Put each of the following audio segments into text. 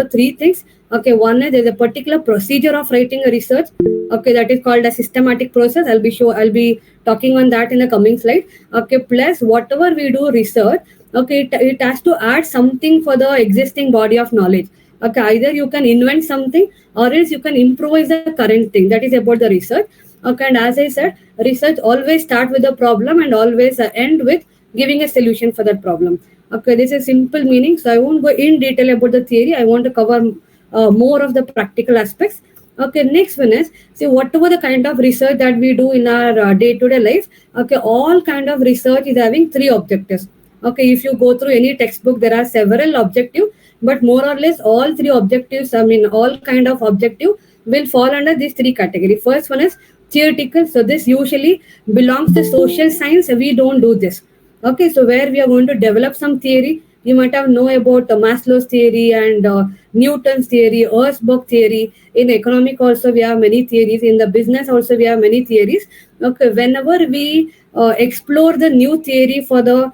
three things. Okay, one is there's a particular procedure of writing a research. Okay, that is called a systematic process. I'll be talking on that in the coming slide. Okay, plus whatever we do research, okay, it has to add something for the existing body of knowledge. Okay, either you can invent something or else you can improvise the current thing. That is about the research. Okay, and as I said, research always start with a problem and always end with giving a solution for that problem. Okay, this is simple meaning. So I won't go in detail about the theory. I want to cover more of the practical aspects. Okay, next one is, see, whatever the kind of research that we do in our day-to-day life, okay, all kind of research is having three objectives. Okay, if you go through any textbook, there are several objectives, but more or less all three objectives, I mean, all kind of objective will fall under these three categories. First one is theoretical. So this usually belongs to social science. We don't do this. Okay, so where we are going to develop some theory, you might have know about Maslow's theory and Newton's theory, Earth's theory. In economic also we have many theories. In the business also we have many theories. Okay, whenever we explore the new theory for the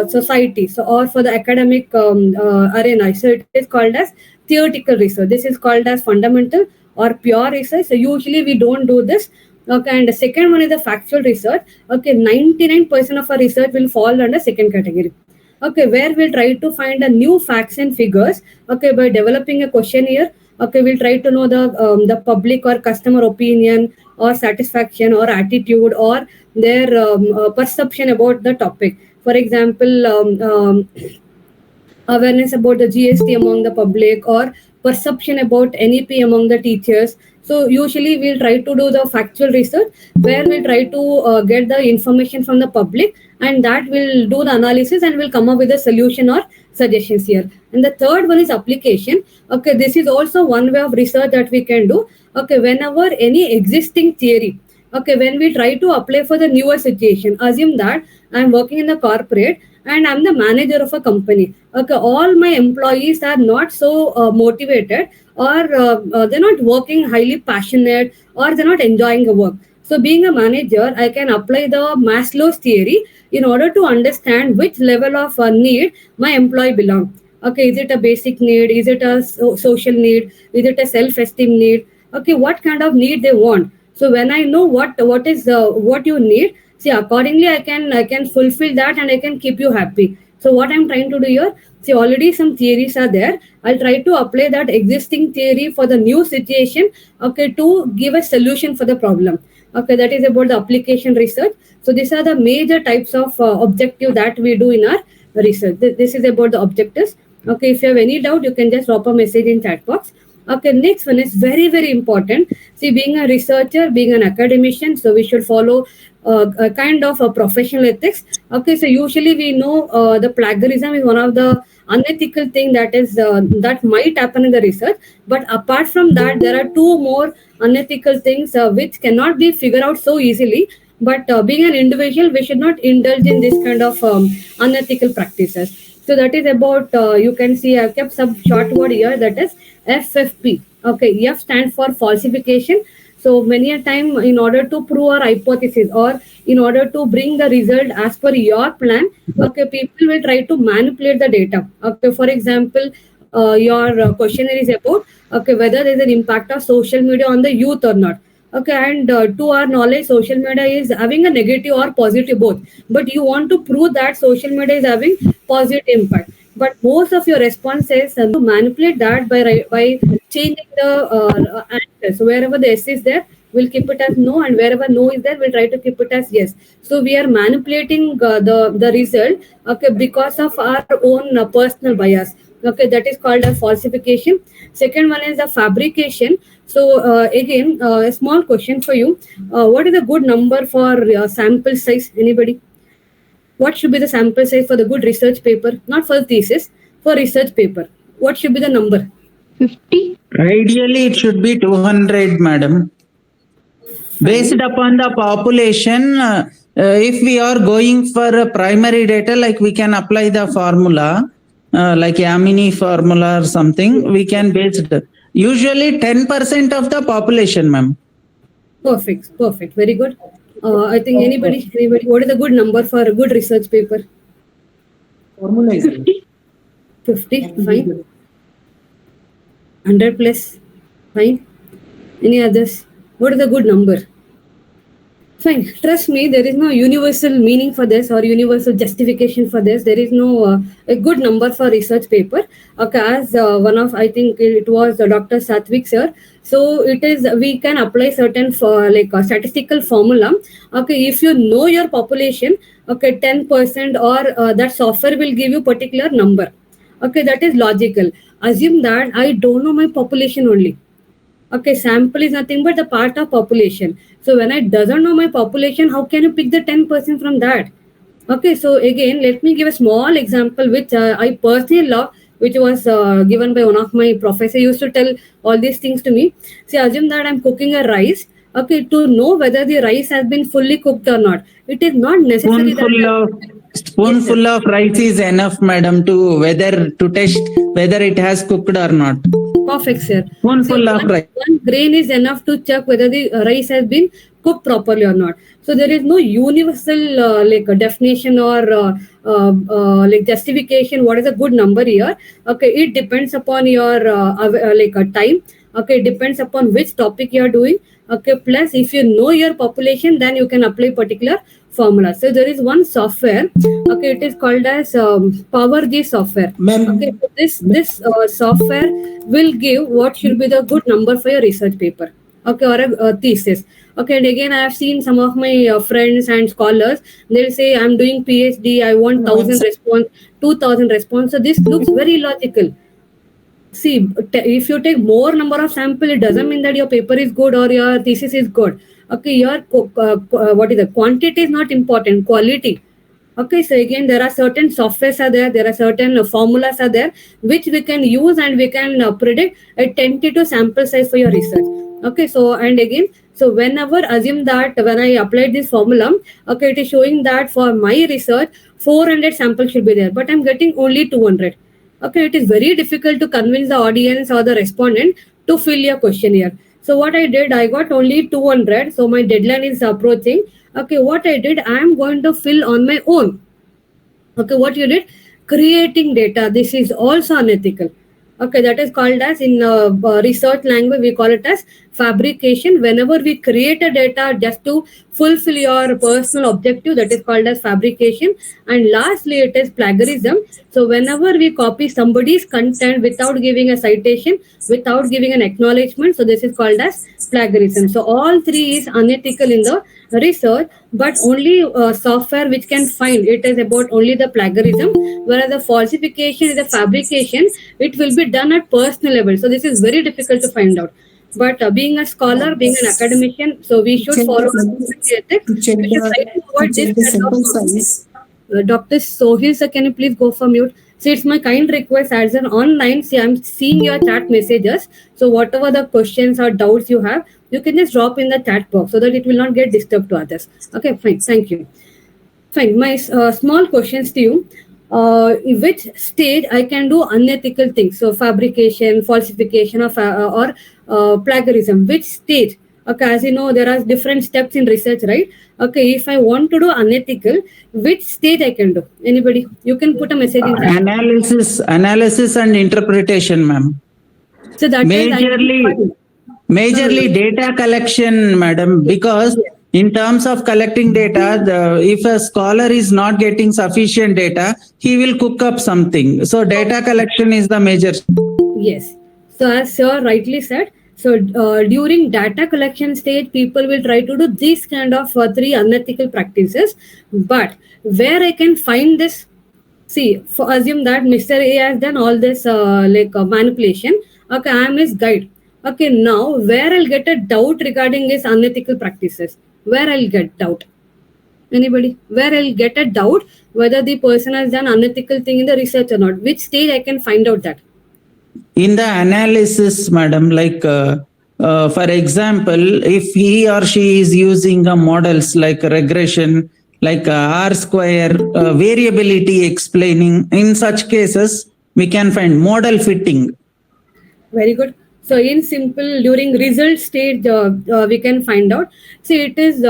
society, so or for the academic arena, so it is called as theoretical research. This is called as fundamental or pure research. So usually we don't do this. Okay, and the second one is the factual research. Okay, 99% of our research will fall under second category. Okay, where we'll try to find a new facts and figures. Okay, by developing a questionnaire. Okay, we'll try to know the public or customer opinion or satisfaction or attitude or their perception about the topic. For example, awareness about the GST among the public or perception about NEP among the teachers. So usually we'll try to do the factual research where we'll try to get the information from the public, and that will do the analysis and will come up with a solution or suggestions here. And the third one is application. Okay, this is also one way of research that we can do. Okay, whenever any existing theory, okay, when we try to apply for the newer situation, assume that I'm working in the corporate and I'm the manager of a company. Okay, all my employees are not so motivated, or they're not working highly passionate, or they're not enjoying the work. So being a manager, I can apply the Maslow's theory in order to understand which level of need my employee belong. Okay, is it a basic need? Is it a social need? Is it a self-esteem need? Okay, what kind of need they want? So when I know what is what you need, see, accordingly I can fulfill that and I can keep you happy. So what I'm trying to do here, see, already some theories are there. I'll try to apply that existing theory for the new situation. Okay, to give a solution for the problem. Okay, that is about the application research. So these are the major types of objective that we do in our research. This is about the objectives. Okay, if you have any doubt, you can just drop a message in chat box. Okay, next one is very, very important. See, being a researcher, being an academician, so we should follow a kind of a professional ethics. Okay, so usually we know the plagiarism is one of the unethical thing that is that might happen in the research. But apart from that, there are two more unethical things which cannot be figured out so easily. But being an individual, we should not indulge in this kind of unethical practices. So that is about, you can see I've kept some short word here, that is FFP. Okay, F stands for falsification. So many a time, in order to prove our hypothesis or in order to bring the result as per your plan, okay, people will try to manipulate the data. Okay, for example, your questionnaire is about, okay, whether there is an impact of social media on the youth or not. Okay, and to our knowledge, social media is having a negative or positive both. But you want to prove that social media is having positive impact. But most of your responses to manipulate that by changing the answers. So wherever the S is there, we'll keep it as no, and wherever no is there, we'll try to keep it as yes. So we are manipulating the result, okay, because of our own personal bias. Okay, that is called a falsification. Second one is the fabrication. So again, a small question for you. What is a good number for sample size? Anybody? What should be the sample size for the good research paper? Not for the thesis, for research paper. What should be the number? 50. Ideally, it should be 200, madam. Based upon the population, if we are going for a primary data, like we can apply the formula, like Yamini formula or something, we can base it. Usually 10% of the population, ma'am. Perfect. Very good. I think anybody, what is a good number for a good research paper? Formula is 50, fine. 100 plus. Fine. Any others? What is a good number? Fine. Trust me, there is no universal meaning for this or universal justification for this. There is no a good number for research paper. Okay, as one of, I think it was Dr. Satvik sir. So it is, we can apply certain for like a statistical formula. Okay, if you know your population, okay, 10% or that software will give you particular number. Okay, that is logical. Assume that I don't know my population only. Okay, sample is nothing but the part of population. So when I doesn't know my population, how can you pick the 10% from that? Okay, so again, let me give a small example which I personally love, which was given by one of my professor. Used to tell all these things to me. See, assume that I'm cooking a rice. Okay, to know whether the rice has been fully cooked or not, it is not necessary that. Yes, sir. Spoonful of rice is enough, madam, to test whether it has cooked or not. Perfect, sir. So Spoonful of rice. one grain is enough to check whether the rice has been cooked properly or not. So there is no universal like a definition or like justification. What is a good number here? Okay, it depends upon your like a time. Okay, it depends upon which topic you are doing. Okay, plus if you know your population, then you can apply particular formula. So there is one software. Okay, it is called as PowerG software. Ma'am, Okay, so this software will give what should be the good number for your research paper. Okay, or a thesis. Okay, and again, I have seen some of my friends and scholars. They'll say, "I'm doing PhD. I want 1,000 response, 2,000 response." So this looks very logical. See, if you take more number of sample, it doesn't mean that your paper is good or your thesis is good. Okay, your what is the quantity is not important, quality. Okay, so again, there are certain softwares are there are certain formulas are there which we can use and we can predict a tentative sample size for your research. Okay, so and again, so whenever assume that when I applied this formula, okay, it is showing that for my research 400 samples should be there, but I'm getting only 200. Okay, it is very difficult to convince the audience or the respondent to fill your questionnaire. So what I did, I got only 200. So my deadline is approaching. Okay, what I did, I am going to fill on my own. Okay, what you did, creating data. This is also unethical. Okay, that is called as in research language, we call it as fabrication. Whenever we create a data just to fulfill your personal objective, that is called as fabrication. And lastly, it is plagiarism. So whenever we copy somebody's content without giving a citation, without giving an acknowledgement, so this is called as plagiarism. So all three is unethical in the research, but only software which can find it is about only the plagiarism, whereas the falsification is the fabrication, it will be done at personal level. So this is very difficult to find out. But being a scholar, being an academician, so we should follow ethics. We should try to avoid this kind sample of size. Dr. Sohil, sir, can you please go for mute? See, it's my kind request as an online. See, I'm seeing your chat messages. So whatever the questions or doubts you have, you can just drop in the chat box so that it will not get disturbed to others. Okay, fine. Thank you. Fine. My small questions to you. In which stage I can do unethical things? So fabrication, falsification, or plagiarism. Which stage? Okay, as you know, there are different steps in research, right? Okay, if I want to do unethical, which stage I can do? Anybody? You can put a message in chat. Analysis and interpretation, ma'am. So that Majorly data collection, madam, because in terms of collecting data, if a scholar is not getting sufficient data, he will cook up something. So data collection is the major. Yes. So as sir rightly said, so during data collection stage, people will try to do these kind of three unethical practices. But where I can find this? See, for assume that Mr. A has done all this manipulation. Okay, I am his guide. Okay, now where I'll get a doubt regarding his unethical practices? Where I'll get doubt? Anybody? Where I'll get a doubt whether the person has done unethical thing in the research or not? Which stage I can find out that? In the analysis, madam, for example, if he or she is using models like regression, like R square, variability explaining, in such cases, we can find model fitting. Very good. So in simple, during result stage, we can find out. See, it is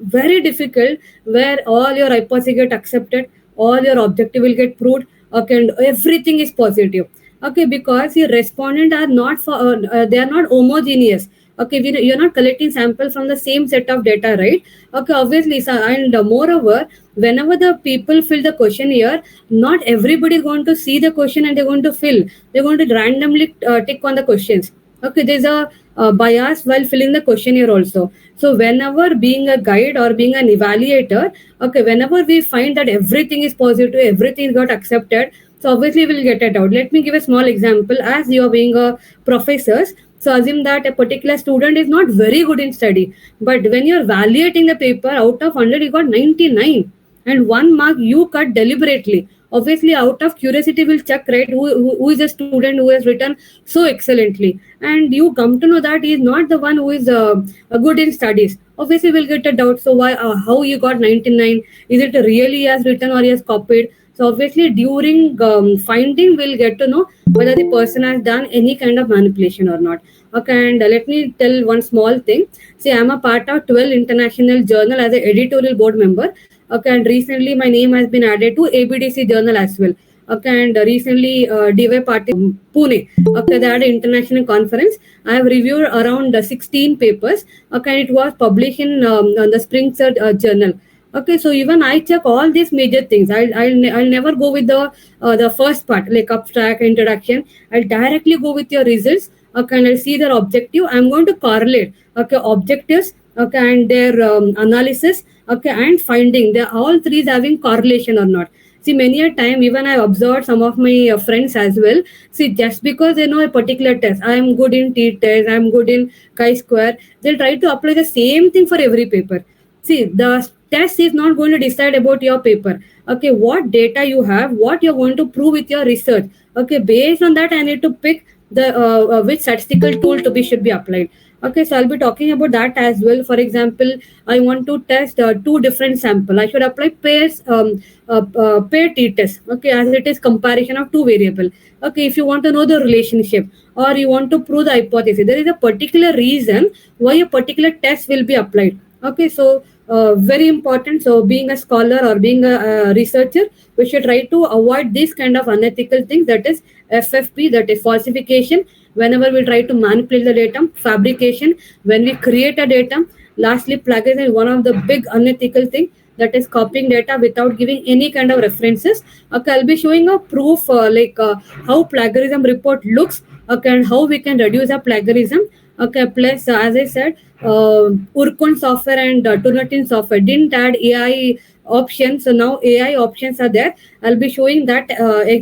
very difficult where all your hypothesis get accepted, all your objective will get proved, okay, and everything is positive. Okay, because the respondent are not for they are not homogeneous. Okay, you're not collecting sample from the same set of data, right? Okay, obviously, sir, and moreover, whenever the people fill the questionnaire, not everybody is going to see the question and they're going to fill. They're going to randomly tick on the questions. Okay, there's a bias while filling the questionnaire also. So whenever being a guide or being an evaluator, okay, whenever we find that everything is positive, everything got accepted, so obviously we'll get it out. Let me give a small example. As you are being a professors, so assume that a particular student is not very good in study, but when you're evaluating the paper, out of 100 you got 99, and 1 mark you cut deliberately. Obviously, out of curiosity, we'll check, right, who is a student who has written so excellently, and you come to know that he is not the one who is good in studies. Obviously, we'll get a doubt. So why, how you got 99? Is it really he has written or he has copied? So obviously, during finding, we'll get to know whether the person has done any kind of manipulation or not. Okay, and let me tell one small thing. See, I'm a part of 12 international journal as an editorial board member. Okay, and recently my name has been added to ABDC journal as well. Okay, and recently DY Patil Pune. Okay, they had an international conference. I have reviewed around 16 papers. Okay, and it was published in on the Springside journal. Okay, so even I check all these major things. I'll never go with the first part like abstract introduction. I'll directly go with your results. Okay, and I'll see their objective. I'm going to correlate. Okay, objectives. Okay, and their analysis. Okay, and finding. They all three is having correlation or not. See, many a time, even I observed some of my friends as well. See, just because they know a particular test, I am good in t-test, I am good in chi-square, they'll try to apply the same thing for every paper. See, the test is not going to decide about your paper. Okay, what data you have, what you're going to prove with your research. Okay, based on that, I need to pick the which statistical tool to be should be applied. Okay, so I'll be talking about that as well. For example, I want to test two different sample. I should apply pair t-test. Okay, as it is comparison of two variable. Okay, if you want to know the relationship or you want to prove the hypothesis, there is a particular reason why a particular test will be applied. Okay, so very important. So being a scholar or being a researcher, we should try to avoid this kind of unethical things. That is FFP, that is falsification. Whenever we try to manipulate the data, fabrication, when we create a data. Lastly, plagiarism is one of the big unethical thing, that is copying data without giving any kind of references. Okay, I'll be showing a proof how plagiarism report looks. Okay, and how we can reduce a plagiarism. Okay, plus as I said, Urkon software and Turnitin software didn't add AI options, so now AI options are there. I'll be showing that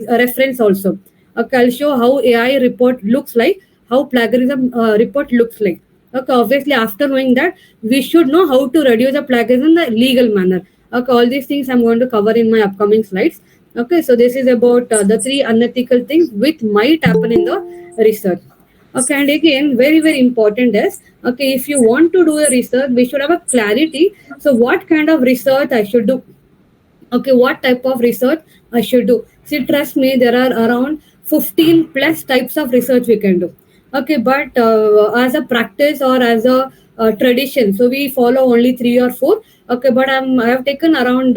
reference also. Okay, I'll show how AI report looks like, how plagiarism report looks like. Okay, obviously after knowing that, we should know how to reduce the plagiarism in the legal manner. Okay, all these things I'm going to cover in my upcoming slides. Okay, so this is about the three unethical things which might happen in the research. Okay, and again, very, very important is, okay, if you want to do a research, we should have a clarity. So what kind of research I should do? Okay, what type of research I should do? See, trust me, there are around 15 plus types of research we can do. Okay, but as a practice or as a tradition, so we follow only three or four. Okay, but I have taken around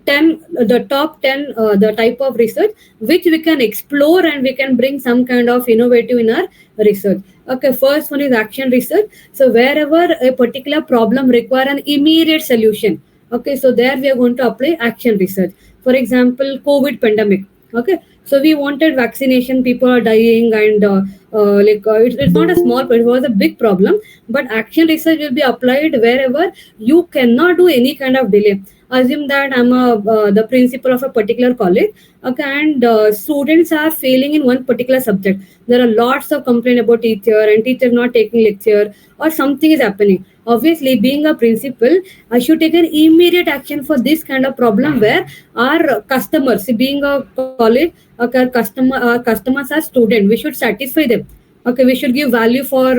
10, the top 10, the type of research which we can explore and we can bring some kind of innovative in our research. Okay, first one is action research. So wherever a particular problem require an immediate solution, okay, so there we are going to apply action research. For example, COVID pandemic. Okay, so we wanted vaccination, people are dying, and it's not a small problem, it was a big problem. But action research will be applied wherever you cannot do any kind of delay. Assume that I'm the principal of a particular college, okay, and students are failing in one particular subject. There are lots of complaint about teacher and teacher not taking lecture or something is happening. Obviously, being a principal, I should take an immediate action for this kind of problem where our customers, being a college, okay, our customers are student, we should satisfy them. Okay, we should give value for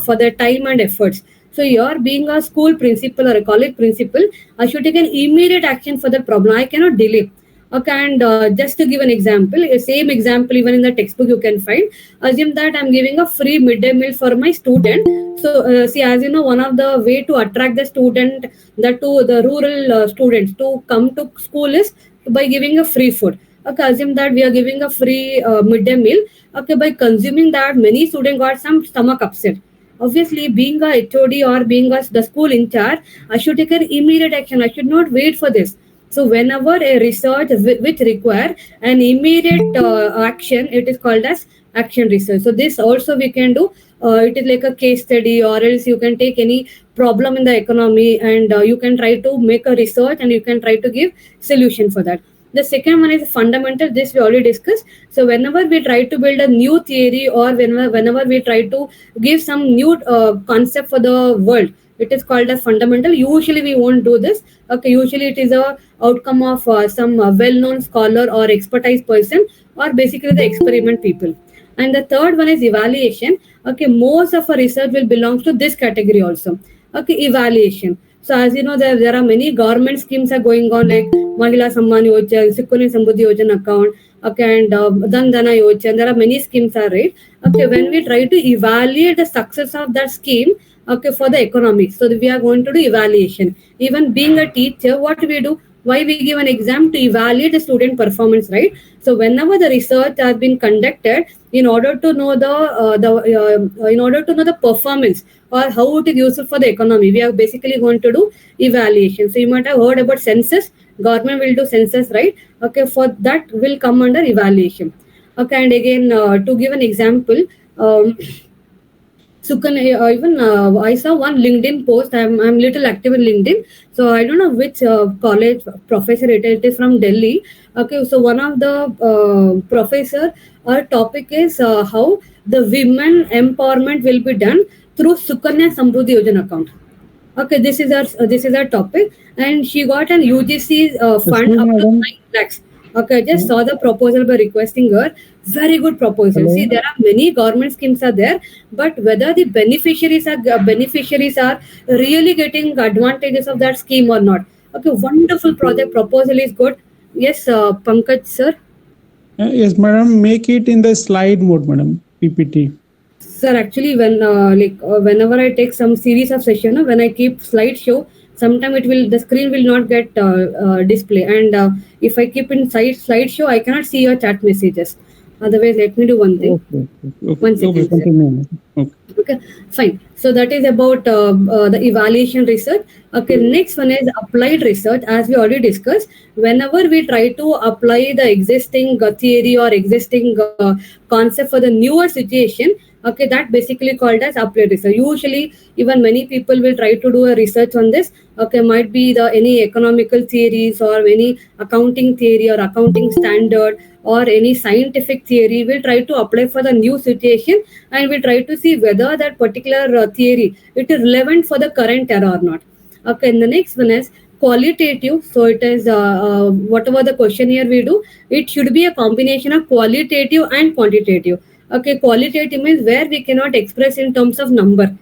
for their time and efforts. So you're being a school principal or a college principal, I should take an immediate action for the problem. I cannot delay. Okay, and just to give an example, a same example even in the textbook you can find. Assume that I'm giving a free midday meal for my student. So see, as you know, one of the way to attract the student, that to the rural students to come to school is by giving a free food. Okay, assume that we are giving a free midday meal. Okay, by consuming that, many students got some stomach upset. Obviously, being a HOD or being the school in charge, I should take an immediate action. I should not wait for this. So whenever a research which require an immediate action, it is called as action research. So this also we can do. It is like a case study, or else you can take any problem in the economy and you can try to make a research and you can try to give solution for that. The second one is fundamental. This we already discussed. So whenever we try to build a new theory, or whenever we try to give some new concept for the world, it is called as fundamental. Usually we won't do this. Okay, usually it is a outcome of some well-known scholar or expertise person, or basically the experiment people. And the third one is evaluation. Okay, most of our research will belong to this category also. Okay, evaluation. So as you know, there are many government schemes are going on, like Mahila Samman Yojana, Sukkani Samruddhi Yojana account, okay, and Dan Dana Yojana. There are many schemes are right. Okay, when we try to evaluate the success of that scheme, okay, for the economics, so we are going to do evaluation. Even being a teacher, what we do? Why we give an exam? To evaluate the student performance, right? So whenever the research has been conducted, in order to know in order to know the performance or how it is useful for the economy, we are basically going to do evaluation. So you might have heard about census. Government will do census, right? Okay, for that will come under evaluation. Okay, and again to give an example. Even I saw one LinkedIn post. I'm little active in LinkedIn, so I don't know which college professor it is from Delhi. Okay, so one of the professor, our topic is how the women empowerment will be done through Sukanya Samruddhi Yojana account. Okay, this is our topic, and she got an UGC fund Excuse up me, to madam. 9 lakhs. Okay, I just saw the proposal by requesting her. Very good proposal. Hello. See, there are many government schemes are there, but whether the beneficiaries are really getting advantages of that scheme or not. Okay, wonderful project proposal is good. Yes, Pankaj sir. Yes, madam. Make it in the slide mode, madam. PPT. Sir, actually, whenever I take some series of session, when I keep slideshow, sometime the screen will not get display, and if I keep in slideshow, I cannot see your chat messages. Otherwise, let me do one thing. Okay. Okay. One second, Okay. sir. Continue. Madam. Okay. Okay, fine. So that is about the evaluation research. Okay, next one is applied research. As we already discussed, whenever we try to apply the existing theory or existing concept for the newer situation, okay, that basically called as applied research. Usually, even many people will try to do a research on this. Okay, might be the any economical theories or any accounting theory or accounting standard or any scientific theory. Will try to apply for the new situation, and we'll try to see whether that particular theory it is relevant for the current era or not. Okay, and the next one is qualitative. So it is whatever the questionnaire we do, it should be a combination of qualitative and quantitative. Okay, qualitative means where we cannot express in terms of number.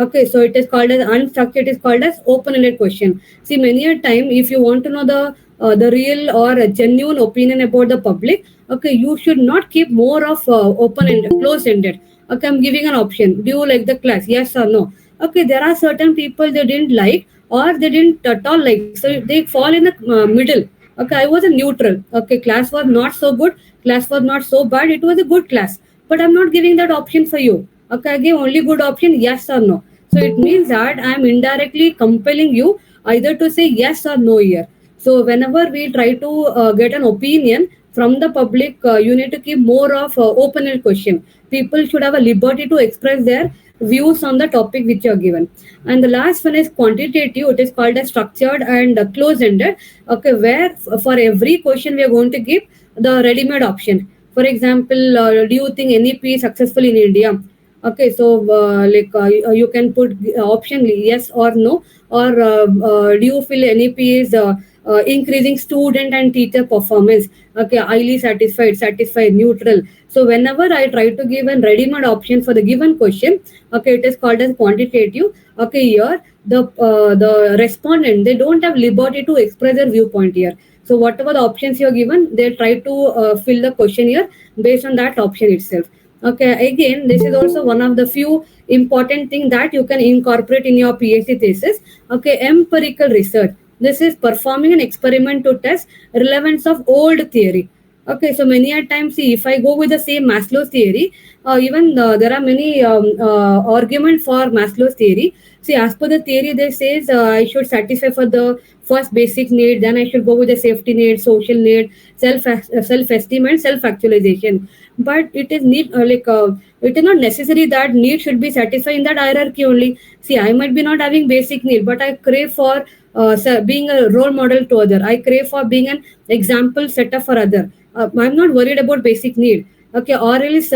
Okay, so it is called as unstructured. It is called as open-ended question. See, many a time, if you want to know the real or a genuine opinion about the public, okay, you should not keep more of open-ended, closed-ended. Okay, I'm giving an option. Do you like the class? Yes or no? Okay, there are certain people they didn't like or they didn't at all like. So they fall in the middle. Okay, I was a neutral. Okay, class was not so good. Class was not so bad. It was a good class. But I'm not giving that option for you. Okay, I give only good option, yes or no. So it means that I am indirectly compelling you either to say yes or no here. So whenever we try to get an opinion from the public, you need to keep more of open-ended question. People should have a liberty to express their views on the topic which you are given. And the last one is quantitative. It is called as structured and closed-ended. Okay, where for every question we are going to give the ready-made option. For example, do you think NEP is successful in India? Okay, so you can put option yes or no, or do you feel NEP is increasing student and teacher performance? Okay, highly satisfied, neutral. So whenever I try to give a ready-made option for the given question, okay, it is called as quantitative. Okay, here the respondent they don't have liberty to express their viewpoint here. So whatever the options you are given, they try to fill the question here based on that option itself. Okay, again, this is also one of the few important things that you can incorporate in your PhD thesis. Okay, empirical research. This is performing an experiment to test relevance of old theory. Okay, so many a times, see, if I go with the same Maslow's theory, even there are many arguments for Maslow's theory. See, as per the theory, they says I should satisfy for the first basic need, then I should go with the safety need, social need, self esteem, and self actualization. But it is it is not necessary that need should be satisfied in that hierarchy only. See, I might be not having basic need, but I crave for being a role model to other. I crave for being an example setter for other. I'm not worried about basic need. Okay, or else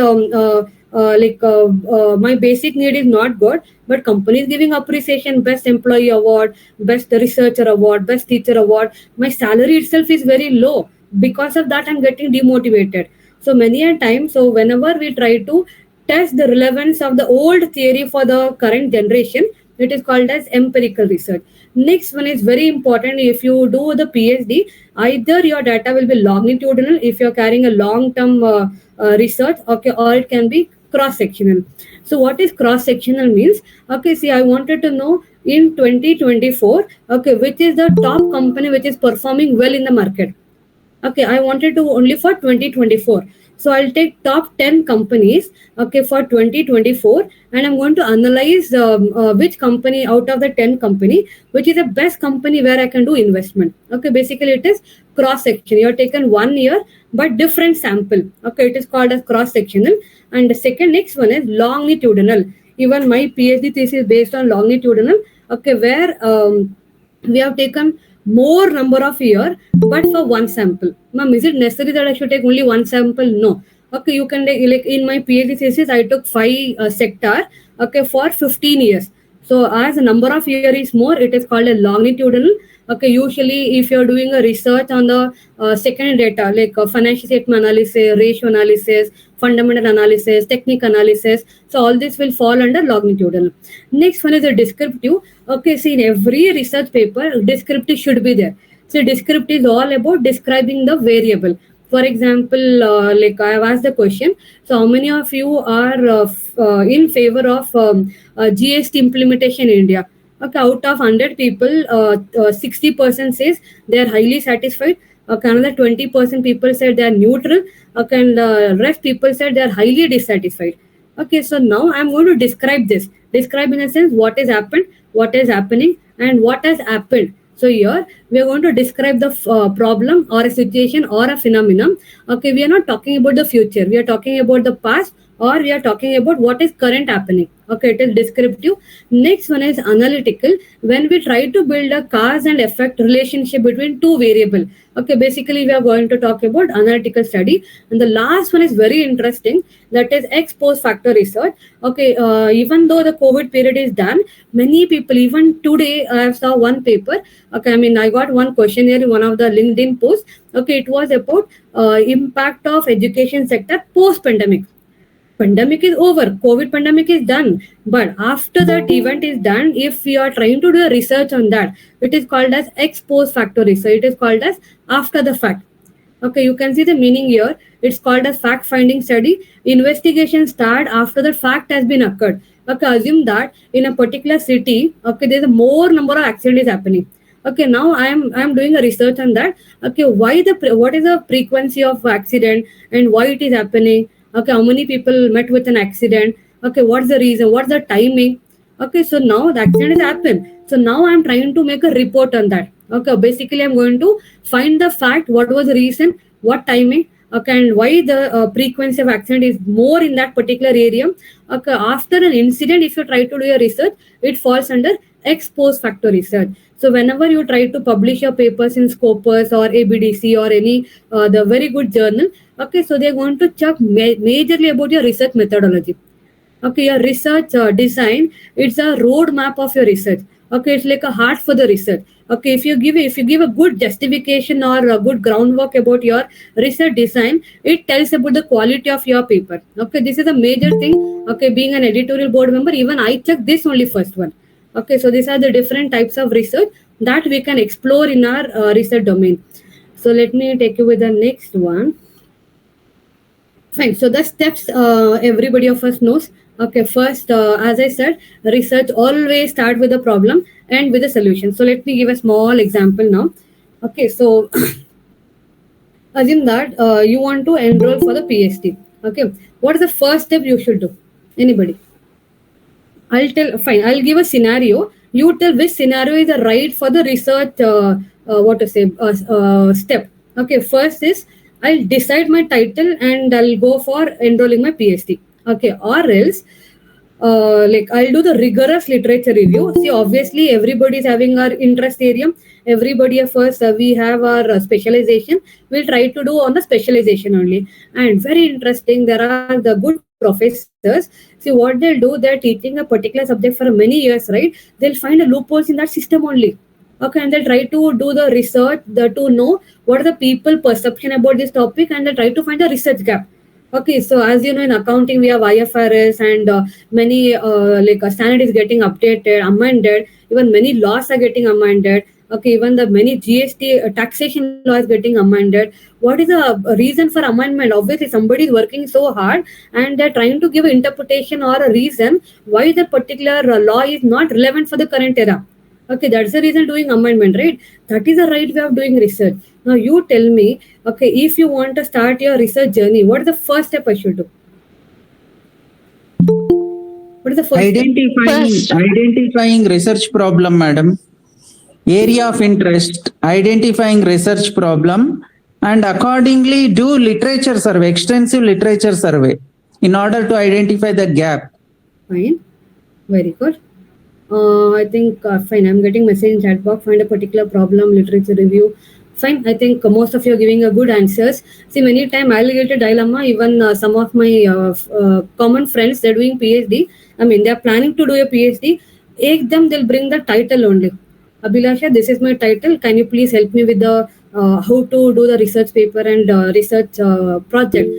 my basic need is not good, but company is giving appreciation, best employee award, best researcher award, best teacher award. My salary itself is very low. Because of that, I'm getting demotivated. So many a time, so whenever we try to test the relevance of the old theory for the current generation, it is called as empirical research. Next one is very important. If you do the PhD, either your data will be longitudinal if you're carrying a long-term research, okay, or it can be cross-sectional. So what is cross-sectional means? Okay, see, I wanted to know in 2024, okay, which is the top company which is performing well in the market. Okay, I wanted to only for 2024. So I'll take top 10 companies, okay, for 2024, and I'm going to analyze which company out of the 10 company, which is the best company where I can do investment. Okay, basically it is cross section. You're taken 1 year, but different sample. Okay, it is called as cross sectional. And the second next one is longitudinal. Even my PhD thesis is based on longitudinal. Okay, where we have taken more number of year, but for one sample. Ma'am, is it necessary that I should take only one sample? No. Okay, you can take, like in my PhD thesis, I took 5 sector, okay, for 15 years. So as the number of year is more, it is called a longitudinal. Okay, usually if you're doing a research on the second data, like financial statement analysis, ratio analysis, fundamental analysis, technique analysis, so all this will fall under longitudinal. Next one is a descriptive. Okay, see, in every research paper, descriptive should be there. So descriptive is all about describing the variable. For example, like I have asked the question, so how many of you are in favor of GST implementation in India? Okay, out of 100 people, 60% says they are highly satisfied. Okay, another 20% people said they are neutral. Okay, and rest people said they are highly dissatisfied. Okay, so now I'm going to describe this. Describe in a sense what has happened, what is happening, and what has happened. So here we are going to describe the problem or a situation or a phenomenon. Okay, we are not talking about the future. We are talking about the past, or we are talking about what is current happening. Okay, it is descriptive. Next one is analytical. When we try to build a cause and effect relationship between two variables. Okay, basically we are going to talk about analytical study. And the last one is very interesting. That is ex post factor research. Okay, even though the COVID period is done, many people, even today, I saw one paper. Okay, I mean, I got one questionnaire in one of the LinkedIn posts. Okay, it was about impact of education sector post pandemic. Pandemic is over, COVID pandemic is done, but after that event is done, if we are trying to do a research on that, it is called as ex post facto research. It is called as after the fact. Okay, you can see the meaning here. It's called as fact finding study. Investigation start after the fact has been occurred. Okay, assume that in a particular city, okay, there's a more number of accidents happening. Okay, now I'm doing a research on that. Okay, what is the frequency of accident and why it is happening? Okay, how many people met with an accident? Okay, what's the reason? What's the timing? Okay, so now the accident has happened. So now I'm trying to make a report on that. Okay, basically I'm going to find the fact, what was the reason, what timing, okay, and why the frequency of accident is more in that particular area. Okay, after an incident, if you try to do your research, it falls under ex post facto research. So whenever you try to publish your papers in Scopus or ABDC or any the very good journal, okay, so they're going to check majorly about your research methodology. Okay, your research design, it's a roadmap of your research. Okay, it's like a heart for the research. Okay, if you give a good justification or a good groundwork about your research design, it tells about the quality of your paper. Okay, this is a major thing. Okay, being an editorial board member, even I check this only first one. Okay, so these are the different types of research that we can explore in our research domain. So let me take you with the next one. Fine. So the steps everybody of us knows. Okay, first, as I said, research always start with a problem and with a solution. So let me give a small example now. Okay, so assume that you want to enroll for the PhD. Okay, what is the first step you should do? Anybody? I'll tell. Fine. I'll give a scenario. You tell which scenario is the right for the research. What to say? Step. Okay. First is I'll decide my title and I'll go for enrolling my PhD. Okay. Or else, like I'll do the rigorous literature review. See, obviously, everybody is having our interest area. Everybody of us, we have our specialization. We'll try to do on the specialization only. And very interesting, there are the good professors. See, what they'll do, they're teaching a particular subject for many years, right? They'll find a loopholes in that system only. Okay, and they'll try to do the research to know what are the people perception about this topic, and they'll try to find a research gap. Okay, so as you know, in accounting we have IFRS and many standard is getting updated, amended. Even many laws are getting amended. Okay, even the many GST taxation law is getting amended. What is the reason for amendment? Obviously, somebody is working so hard and they're trying to give an interpretation or a reason why the particular law is not relevant for the current era. Okay, that's the reason doing amendment, right? That is the right way of doing research. Now you tell me, okay, if you want to start your research journey, what is the first step I should do? What is the first Identifying research problem, madam. Area of interest, identifying research problem, and accordingly do literature survey, extensive literature survey in order to identify the gap. Fine, very good. I think fine. I'm getting message in chat box. Find a particular problem, literature review. Fine. I think most of you are giving a good answers. See, many time I'll get a dilemma. Even some of my common friends, they're doing PhD. I mean, they're planning to do a PhD. Ask them, they'll bring the title only. Abhilasha, this is my title. Can you please help me with the how to do the research paper and research project?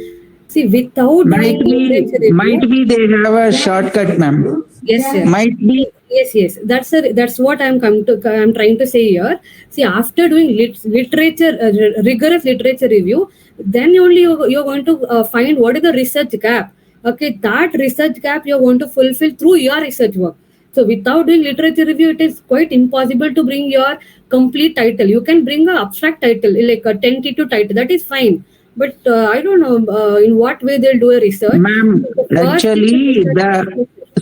See, without Might be they have a shortcut, ma'am. Yes, sir. Might be. Yes. That's what I'm trying to say here. See, after doing rigorous literature review, then only you're going to find what is the research gap. Okay, that research gap you're going to fulfill through your research work. So without doing literature review, it is quite impossible to bring your complete title. You can bring an abstract title, like a tentative title. That is fine. But I don't know in what way they'll do a research. Ma'am, actually,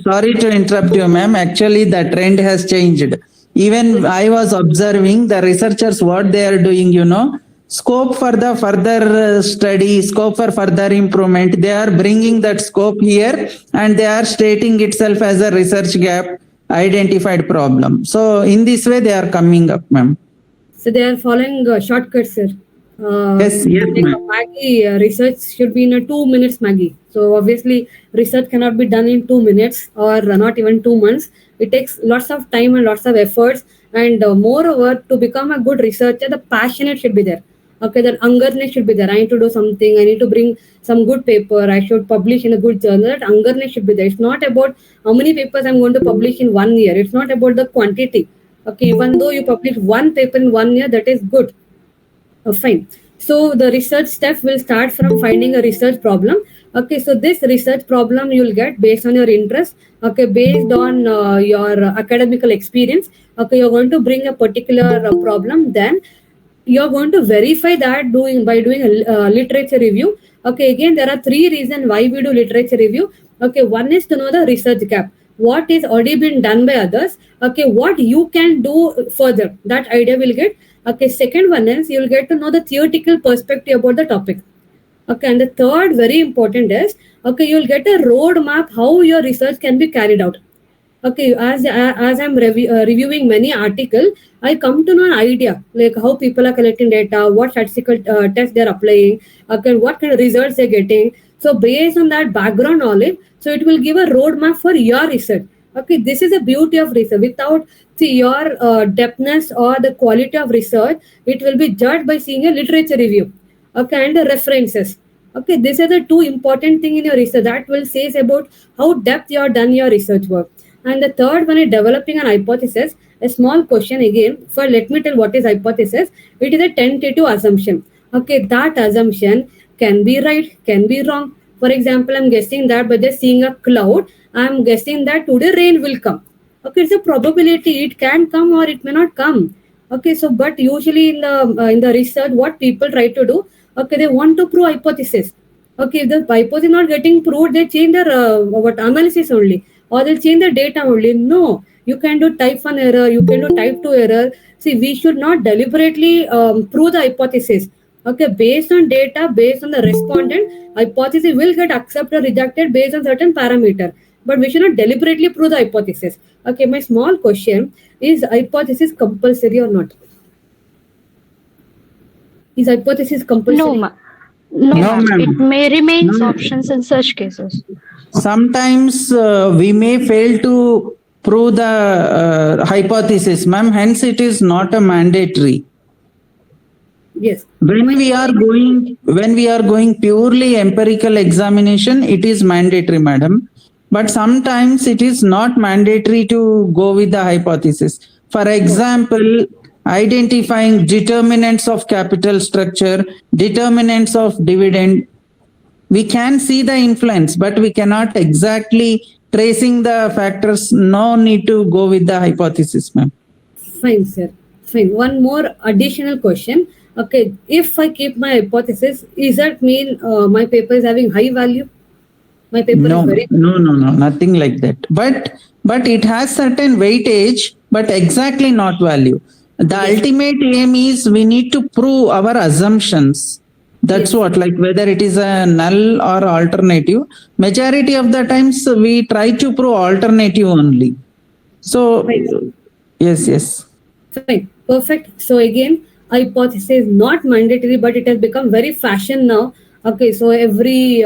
sorry to interrupt you, ma'am. Actually, the trend has changed. Even I was observing the researchers, what they are doing, scope for the further study, scope for further improvement. They are bringing that scope here and they are stating itself as a research gap, identified problem. So in this way, they are coming up, ma'am. So they are following shortcuts, sir. Yes, ma'am. Maggie research should be in 2 minutes, Maggie. So obviously, research cannot be done in 2 minutes or not even 2 months. It takes lots of time and lots of efforts. And moreover, to become a good researcher, the passionate should be there. Okay, that hungerness should be there. I need to do something. I need to bring some good paper. I should publish in a good journal. That hungerness should be there. It's not about how many papers I'm going to publish in 1 year. It's not about the quantity. Okay, even though you publish one paper in 1 year, that is good. Fine. So the research step will start from finding a research problem. Okay, so this research problem you'll get based on your interest. Okay, based on your academical experience. Okay, you're going to bring a particular problem. Then you're going to verify that by doing a literature review. Okay, again, there are 3 reasons why we do literature review. Okay, one is to know the research gap. What is already been done by others. Okay, what you can do further. That idea will get. Okay, second one is you'll get to know the theoretical perspective about the topic. Okay, and the third very important is, okay, you'll get a roadmap how your research can be carried out. Okay, as I'm reviewing many articles, I come to know an idea like how people are collecting data, what statistical tests they're applying, okay, what kind of results they're getting. So based on that background knowledge, so it will give a roadmap for your research. Okay, this is the beauty of research. Without your depthness or the quality of research, it will be judged by seeing a literature review. Okay, and the references. Okay, these are the 2 important things in your research that will say about how depth you have done your research work. And the third one is developing an hypothesis. A small question again. For let me tell what is hypothesis. It is a tentative assumption. Okay, that assumption can be right, can be wrong. For example, I'm guessing that by just seeing a cloud, I'm guessing that today rain will come. Okay, it's a probability. It can come or it may not come. Okay, so but usually in the research, what people try to do, Okay, they want to prove hypothesis. Okay, if the hypothesis not getting proved, they change their what analysis only, or they'll change the data only. No, you can do type 1 error, you can do type 2 error. See, we should not deliberately prove the hypothesis. Okay, based on data, based on the respondent, hypothesis will get accepted or rejected based on certain parameter. But we should not deliberately prove the hypothesis. Okay, my small question is: hypothesis compulsory or not? Is hypothesis compulsory? No, no, No, ma'am. ma'am. It may remain No. options in such cases. Sometimes we may fail to prove the hypothesis, ma'am. Hence, it is not a mandatory. Yes. When we are going purely empirical examination, it is mandatory, madam. But sometimes it is not mandatory to go with the hypothesis. For example, identifying determinants of capital structure, determinants of dividend. We can see the influence, but we cannot exactly tracing the factors. No need to go with the hypothesis, ma'am. Fine, sir. Fine. One more additional question. Okay, if I keep my hypothesis, is that mean my paper is having high value? My paper No, is very no, nothing like that. But it has certain weightage, but exactly not value. The Yes. ultimate aim is we need to prove our assumptions. That's Yes. what, like whether it is a null or alternative. Majority of the times we try to prove alternative only. So Fine. yes. Fine. Perfect. So again, hypothesis not mandatory, but it has become very fashion now. Okay, so every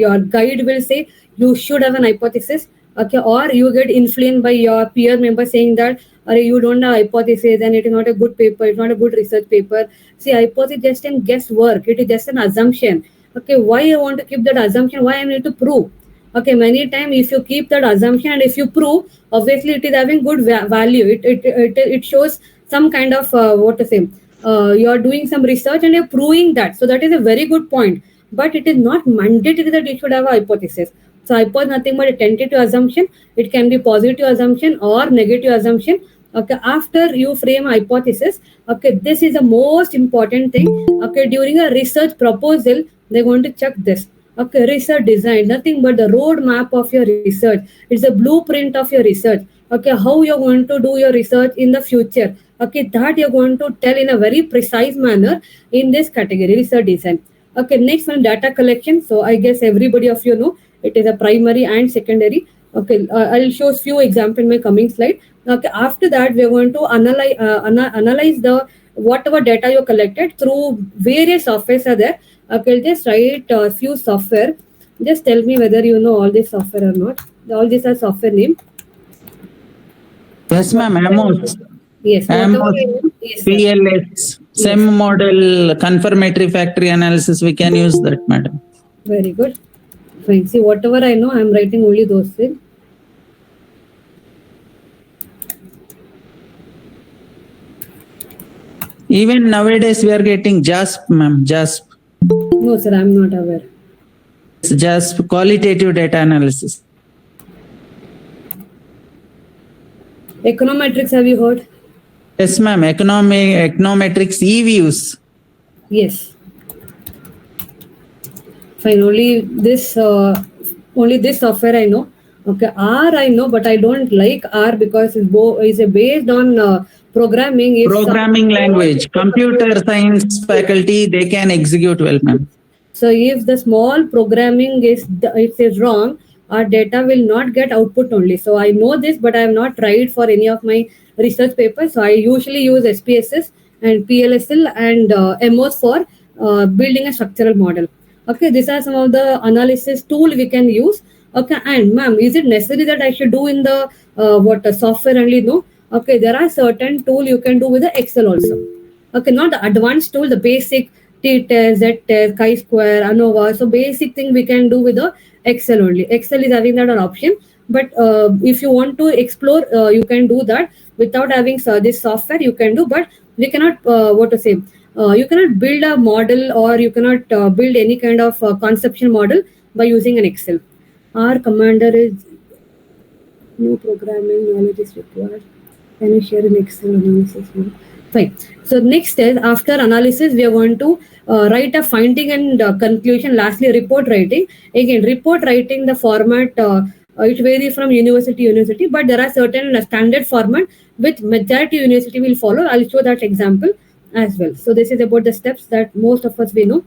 your guide will say you should have an hypothesis. Okay, or you get influenced by your peer member saying that you don't have hypothesis and it is not a good paper, it's not a good research paper. See, hypothesis just an guesswork. It is just an assumption. Okay, why I want to keep that assumption? Why I need to prove? Okay, many times if you keep that assumption and if you prove, obviously it is having good value. It shows some kind of what to say. You are doing some research and you're proving that. So that is a very good point. But it is not mandatory that you should have a hypothesis. So hypothesis nothing but a tentative assumption. It can be positive assumption or negative assumption. Okay, after you frame a hypothesis, okay, this is the most important thing. Okay, during a research proposal, they're going to check this. Okay, research design, nothing but the roadmap of your research. It's a blueprint of your research. Okay, how you're going to do your research in the future. Okay, that you're going to tell in a very precise manner in this category, research design. Okay, next one, data collection. So I guess everybody of you know it is a primary and secondary. Okay, I'll show a few examples in my coming slide. Okay, after that we're going to analyze the whatever data you collected through various softwares are there. Okay, just write a few software. Just tell me whether you know all this software or not. All these are software name. Yes, ma'am. Amos, Yes. Amos, Yes, sir. PLS, SEM model, confirmatory factory analysis. We can use that, madam. Very good. Fine. See, whatever I know, I'm writing only those things. Even nowadays we are getting JASP, ma'am. JASP. No, sir, I'm not aware. JASP, qualitative data analysis. Econometrics, have you heard? Yes, ma'am. Econometrics e-views. Yes. Fine. Only this software I know. Okay, R I know, but I don't like R because it's based on programming. If Programming language. Computer science faculty, they can execute well, ma'am. So if the small programming is wrong, our data will not get output only. So I know this, but I have not tried for any of my research papers. So I usually use SPSS and PLSL and MOS for building a structural model. Okay, these are some of the analysis tool we can use. Okay, and ma'am, is it necessary that I should do in the software only? No. Okay, there are certain tool you can do with the Excel also. Okay, not the advanced tool, the basic t-test, z-test, chi-square, ANOVA. So basic thing we can do with the Excel only. Excel is having that an option. But if you want to explore, you can do that without having this software. You can do, but we cannot you cannot build a model or you cannot build any kind of conceptual model by using an Excel. Our commander is no programming knowledge is required. Can you share an Excel analysis? Fine. So next is after analysis, we are going to write a finding and conclusion. Lastly, report writing. Again, report writing, the format, it varies from university to university, but there are certain standard format which majority university will follow. I'll show that example as well. So this is about the steps that most of us we know.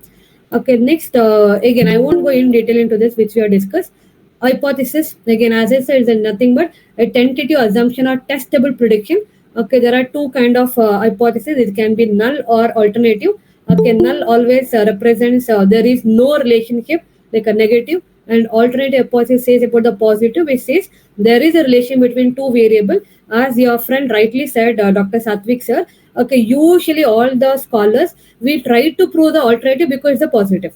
Okay, next, again, I won't go in detail into this, which we have discussed. Hypothesis, again, as I said, is nothing but a tentative assumption or testable prediction. Okay, there are two kind of hypotheses. It can be null or alternative. Okay, null always represents there is no relationship, like a negative, and alternative hypothesis says about the positive, which says there is a relation between two variables. As your friend rightly said, Dr. Satvik sir, okay, usually all the scholars, we try to prove the alternative because it's a positive.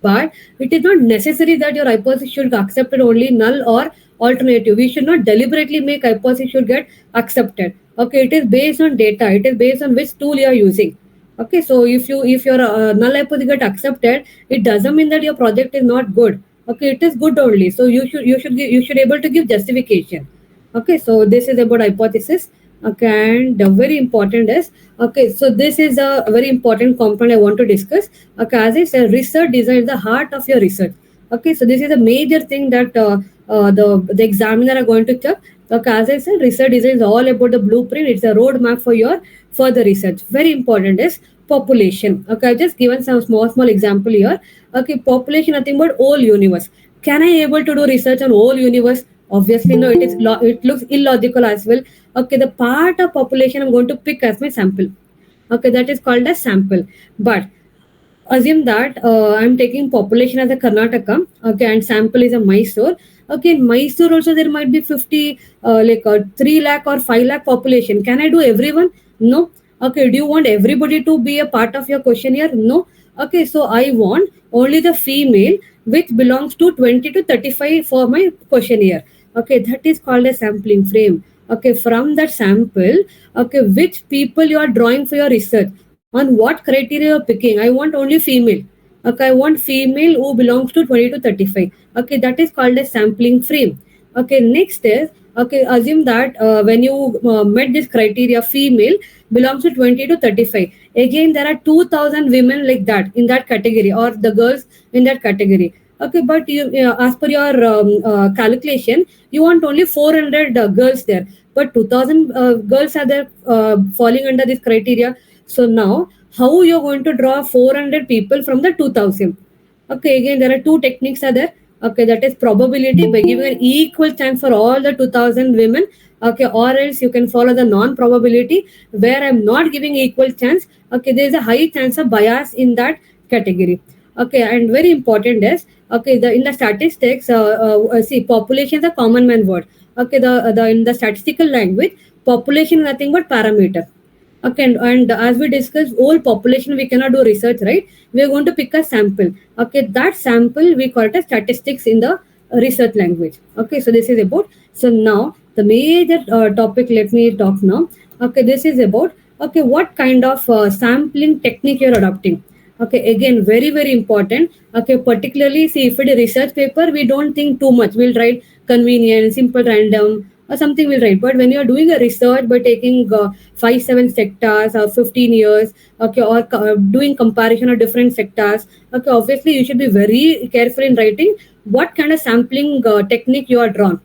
But it is not necessary that your hypothesis should be accepted only null or alternative. We should not deliberately make hypothesis should get accepted. Okay, it is based on data. It is based on which tool you are using. Okay, so if your null hypothesis get accepted, it doesn't mean that your project is not good. Okay, it is good only. So you should able to give justification. Okay, so this is about hypothesis. Okay, and very important is, okay, so this is a very important component I want to discuss. Okay, as I said, research design is the heart of your research. Okay, so this is a major thing that the examiner are going to check. Okay, as I said, research design is all about the blueprint. It's a roadmap for your further research. Very important is population. Okay, I've just given some small example here. Okay, population, nothing but whole universe. Can I able to do research on whole universe? Obviously, no. It looks illogical as well. Okay, the part of population I'm going to pick as my sample. Okay, that is called as sample. But assume that I'm taking population as a Karnataka. Okay, and sample is a Mysore. Okay, in Mysore also there might be 50, 3 lakh or 5 lakh population. Can I do everyone? No. Okay, do you want everybody to be a part of your questionnaire? No. Okay, so I want only the female which belongs to 20 to 35 for my questionnaire. Okay, that is called a sampling frame. Okay, from that sample, okay, which people you are drawing for your research, on what criteria you're picking. I want only female. Okay, I want female who belongs to 20 to 35. Okay, that is called a sampling frame. Okay, next is, okay, assume that when you met this criteria, female belongs to 20 to 35. Again, there are 2,000 women like that in that category, or the girls in that category. Okay, but you, as per your calculation, you want only 400 girls there, but 2,000 girls are there falling under this criteria. So now, how you're going to draw 400 people from the 2,000? Okay, again, there are two techniques are there. Okay, that is probability by giving an equal chance for all the 2,000 women. Okay, or else you can follow the non-probability where I'm not giving equal chance. Okay, there is a high chance of bias in that category. Okay, and very important is, okay, in the statistics, see, population is a common man word. Okay, in the statistical language, population is nothing but parameter. Okay, and as we discussed, whole population we cannot do research, right? We are going to pick a sample. Okay, that sample we call it as statistics in the research language. Okay, so this is about. So now the major topic. Let me talk now. Okay, this is about, okay, what kind of sampling technique you're adopting. Okay, again, very important. Okay, particularly, see, if it is a research paper, we don't think too much. We'll write convenient, simple, random, or something we'll write. But when you're doing a research by taking 5-7 sectors or 15 years, okay, or doing comparison of different sectors, okay, obviously you should be very careful in writing what kind of sampling technique you are drawn.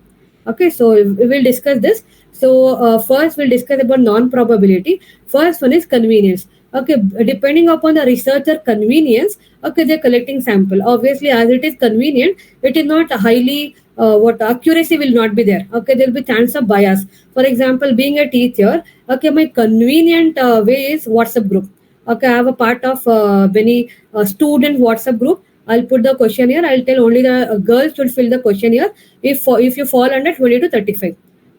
Okay, so we will discuss this. So first we'll discuss about non-probability. First one is convenience. Okay, depending upon the researcher convenience, okay, they're collecting sample. Obviously, as it is convenient, it is not highly, accuracy will not be there. Okay, there will be chance of bias. For example, being a teacher, okay, my convenient way is WhatsApp group. Okay, I have a part of many student WhatsApp group. I'll put the questionnaire. I'll tell only the girls should fill the questionnaire if you fall under 20 to 35.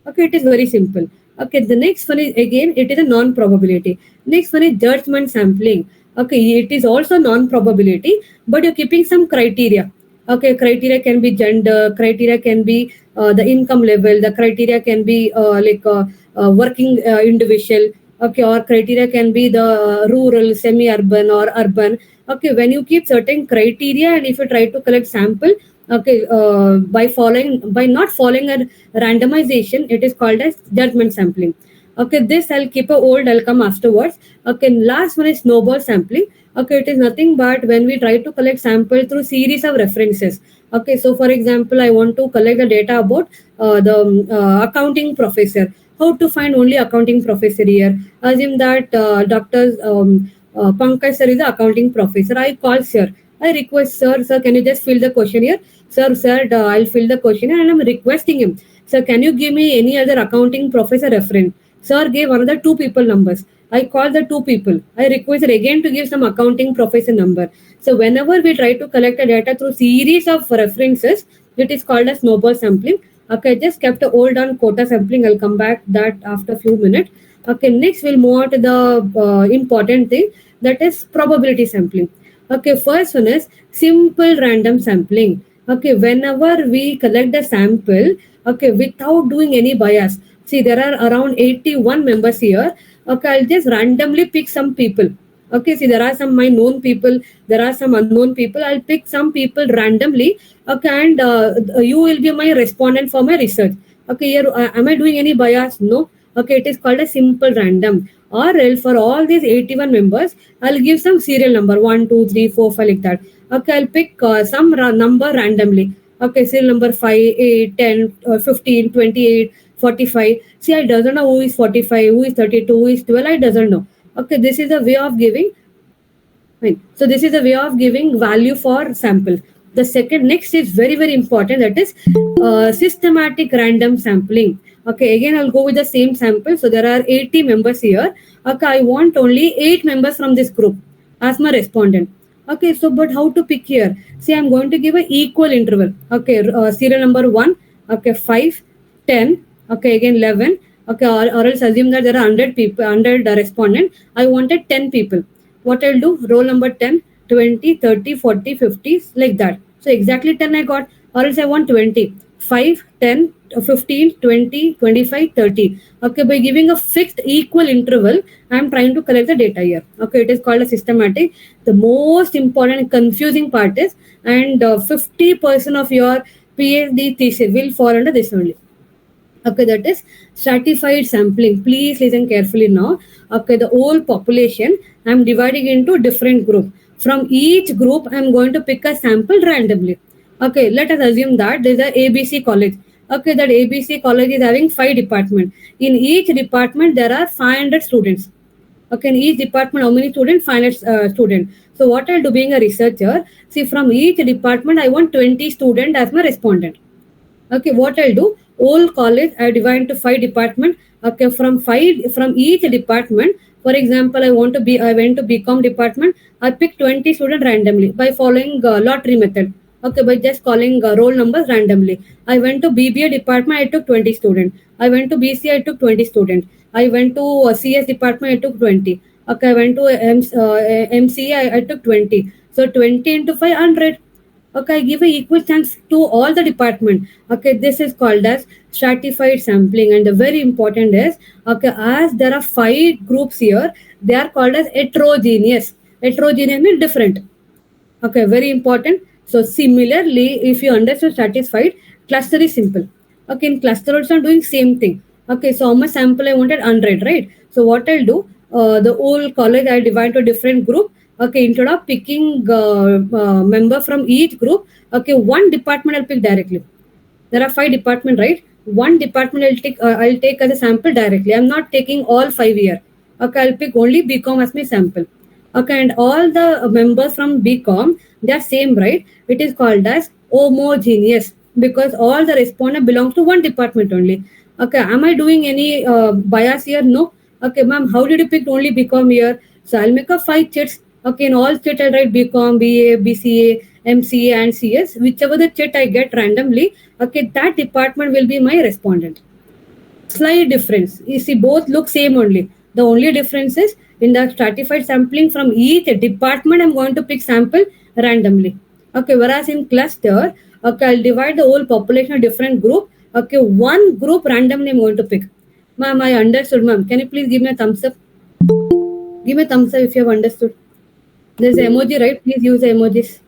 Okay, it is very simple. Okay, the next one is, again, it is a non-probability. Next one is judgment sampling. Okay, it is also non-probability, but you're keeping some criteria. Okay, criteria can be gender, criteria can be the income level, the criteria can be working individual. Okay, or criteria can be the rural, semi-urban, or urban. Okay, when you keep certain criteria and if you try to collect sample, okay, by not following a randomization, it is called as judgment sampling. Okay, this I'll keep a old, I'll come afterwards. Okay, last one is snowball sampling. Okay, it is nothing but when we try to collect sample through series of references. Okay, so for example, I want to collect the data about the accounting professor. How to find only accounting professor here? Assume that Dr. Pankaj sir is the accounting professor. I call sir. I request sir, can you just fill the questionnaire? Sir, I'll fill the questionnaire and I'm requesting him. Sir, can you give me any other accounting professor reference? Sir gave another two people numbers. I called the two people. I requested again to give some accounting professor number. So whenever we try to collect a data through series of references, it is called as snowball sampling. Okay, I just kept a hold on quota sampling. I'll come back that after a few minutes. Okay, next we'll move on to the important thing, that is probability sampling. Okay, first one is simple random sampling. Okay, whenever we collect the sample, okay, without doing any bias. See, there are around 81 members here. Okay, I'll just randomly pick some people. Okay, see, there are some my known people, there are some unknown people. I'll pick some people randomly. Okay, and you will be my respondent for my research. Okay, here, am I doing any bias? No. Okay, it is called a simple random. Or else for all these 81 members, I'll give some serial number 1, 2, 3, 4, 5 like that. Okay, I'll pick some number randomly. Okay, serial number 5, 8, 10, 15, 28, 45. See, I doesn't know who is 45, who is 32, who is 12. I doesn't know. Okay, this is a way of giving. Fine. So this is a way of giving value for sample. The second next is very, very important, that is systematic random sampling. Okay, again I'll go with the same sample. So there are 80 members here. Okay, I want only 8 members from this group as my respondent. Okay, so but how to pick here? See, I'm going to give an equal interval. Okay, serial number 1. Okay, 5, 10. Okay, again 11. Okay, or else assume that there are 100 people, 100 respondent. I wanted 10 people. What I'll do, roll number 10, 20, 30, 40, 50, like that. So exactly 10 I got, or else I want 20. 5, 10, 15, 20, 25, 30. Okay, by giving a fixed equal interval, I am trying to collect the data here. Okay, it is called a systematic. The most important confusing part is, and 50% of your PhD thesis will fall under this only. Okay, that is stratified sampling. Please listen carefully now. Okay, the whole population I'm dividing into different group. From each group, I'm going to pick a sample randomly. Okay, let us assume that there's a ABC college. Okay, that ABC college is having 5 departments. In each department, there are 500 students. Okay, in each department, how many students? 500 students. So what I'll do being a researcher, see, from each department, I want 20 students as my respondent. Okay, what I'll do, whole college I divide into 5 department. Okay, from each department, for example, I went to BCom department. I pick 20 students randomly by following lottery method. Okay, by just calling roll numbers randomly. I went to BBA department, I took 20 students. I went to BCA, I took 20 students. I went to CS department, I took 20. Okay, I went to MCA, I took 20. So 20 into 500. Okay, I give a equal chance to all the department. Okay, this is called as stratified sampling, and the very important is, okay, as there are 5 groups here, they are called as heterogeneous. Heterogeneous means different. Okay, very important. So similarly, if you understand stratified, cluster is simple. Okay, in cluster also I'm doing same thing. Okay, so how much sample I wanted? 100, right? So what I'll do, the whole college I divide to different group. Okay, instead of picking member from each group, okay, one department I'll pick directly. There are 5 departments, right? One department I'll take as a sample directly. I'm not taking all 5 here. Okay, I'll pick only BCom as my sample. Okay, and all the members from BCom, they are same, right? It is called as homogeneous because all the respondent belongs to one department only. Okay, am I doing any bias here? No. Okay, ma'am, how did you pick only BCom here? So I'll make a 5 chits. Okay, in all chit I'll write BCom, BA, BCA, MCA, and CS. Whichever the chit I get randomly, okay, that department will be my respondent. Slight difference. You see, both look same only. The only difference is in the stratified sampling from each department, I'm going to pick sample randomly. Okay, whereas in cluster, okay, I'll divide the whole population of different group. Okay, one group randomly I'm going to pick. Ma'am, I understood, ma'am. Can you please give me a thumbs up? Give me a thumbs up if you have understood. There's an emoji, right? Please use the emojis.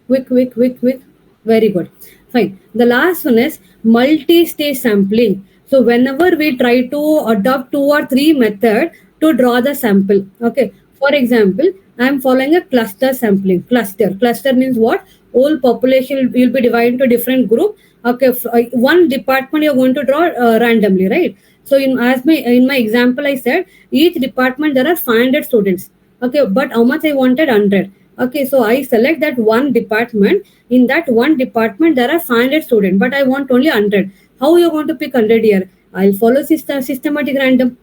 Quick. Very good. Fine. The last one is multi-stage sampling. So whenever we try to adopt 2 or 3 method to draw the sample. Okay. For example, I am following a cluster sampling. Cluster means what? Whole population will be divided into different group. Okay. One department you're going to draw randomly, right? So in my example, I said each department there are 500 students. Okay, but how much I wanted? 100. Okay, so I select that one department. In that one department, there are 500 students, but I want only 100. How you going to pick 100 here? I'll follow systematic random.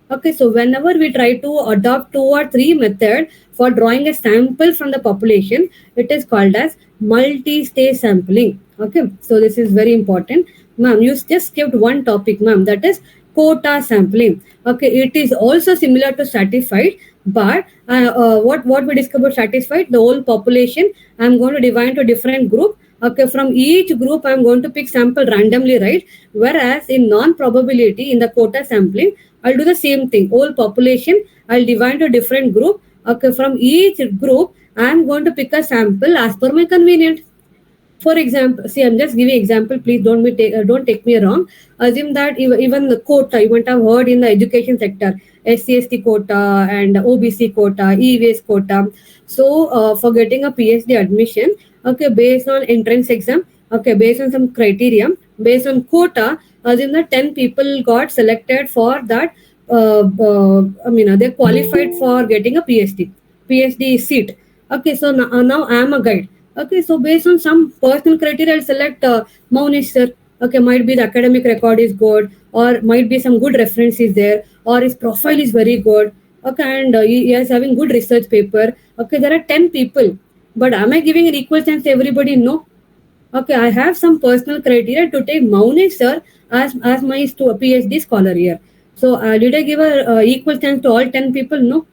Okay, so whenever we try to adopt 2 or 3 method for drawing a sample from the population, it is called as multi-stage sampling. Okay, so this is very important. Ma'am, you just skipped one topic, ma'am, that is quota sampling. Okay, it is also similar to stratified, but what we discovered about stratified, the whole population, I'm going to divide into different group. Okay, from each group, I'm going to pick sample randomly, right? Whereas in non-probability, in the quota sampling, I'll do the same thing. Whole population, I'll divide into different group. Okay, from each group, I'm going to pick a sample as per my convenience. For example, see, I'm just giving example. Please don't take me wrong. Assume that even the quota you might have heard in the education sector, SC/ST quota and OBC quota, EVS quota. So for getting a PhD admission, okay, based on entrance exam, okay, based on some criteria, based on quota, assume that 10 people got selected for that. They qualified for getting a PhD seat. Okay, so now I am a guide. Okay, so based on some personal criteria, I'll select Maunesh sir. Okay, might be the academic record is good, or might be some good references there, or his profile is very good. Okay, and he is having good research paper. Okay, there are 10 people, but am I giving an equal chance to everybody? No. Okay, I have some personal criteria to take Maunesh sir as my PhD scholar here. So did I give a equal chance to all 10 people? No.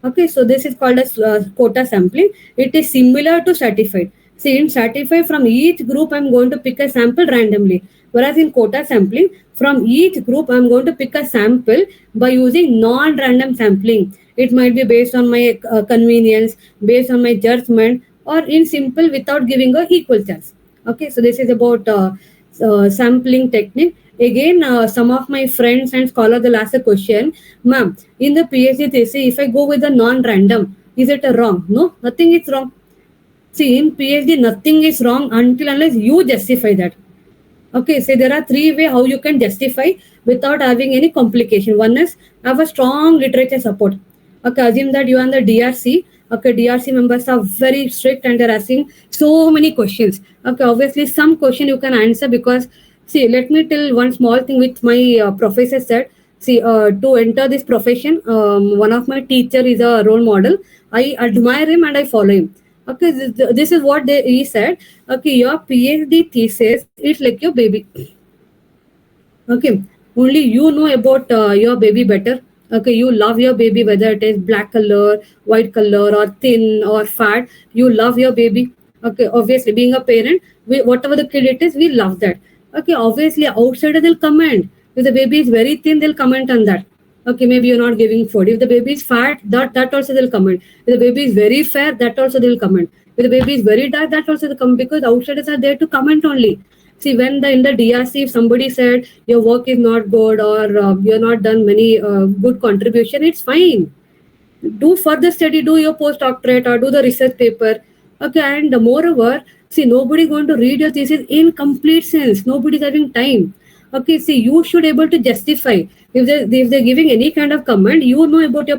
Okay, so this is called as quota sampling. It is similar to stratified. See, in stratified, from each group, I'm going to pick a sample randomly. Whereas in quota sampling, from each group, I'm going to pick a sample by using non-random sampling. It might be based on my convenience, based on my judgment, or in simple without giving a equal chance. Okay, so this is about sampling technique. Again, some of my friends and scholars will ask a question, ma'am, in the PhD thesis, if I go with the non-random, is it wrong? No, nothing is wrong. See, in PhD, nothing is wrong until unless you justify that. Okay, so there are 3 ways how you can justify without having any complication. One is have a strong literature support. Okay, assume that you are in the DRC. Okay, DRC members are very strict and they're asking so many questions. Okay, obviously some question you can answer because, see, let me tell one small thing which my professor said. See, to enter this profession, one of my teacher is a role model. I admire him and I follow him. Okay, this is what he said. Okay, your PhD thesis is like your baby. Okay, only you know about your baby better. Okay, you love your baby, whether it is black color, white color, or thin or fat. You love your baby. Okay, obviously, being a parent, whatever the kid it is, we love that. Okay, obviously, outsider they'll comment. If the baby is very thin, they'll comment on that. Okay, maybe you're not giving food. If the baby is fat, that also they'll comment. If the baby is very fair, that also they'll comment. If the baby is very dark, that also they'll comment because outsiders are there to comment only. See, when in the DRC, if somebody said your work is not good or you're not done many good contribution, it's fine. Do further study, do your postdoctorate or do the research paper. Okay, and moreover, see, nobody going to read your thesis in complete sense. Nobody's having time. Okay, see, you should able to justify. If they're giving any kind of comment, you know about your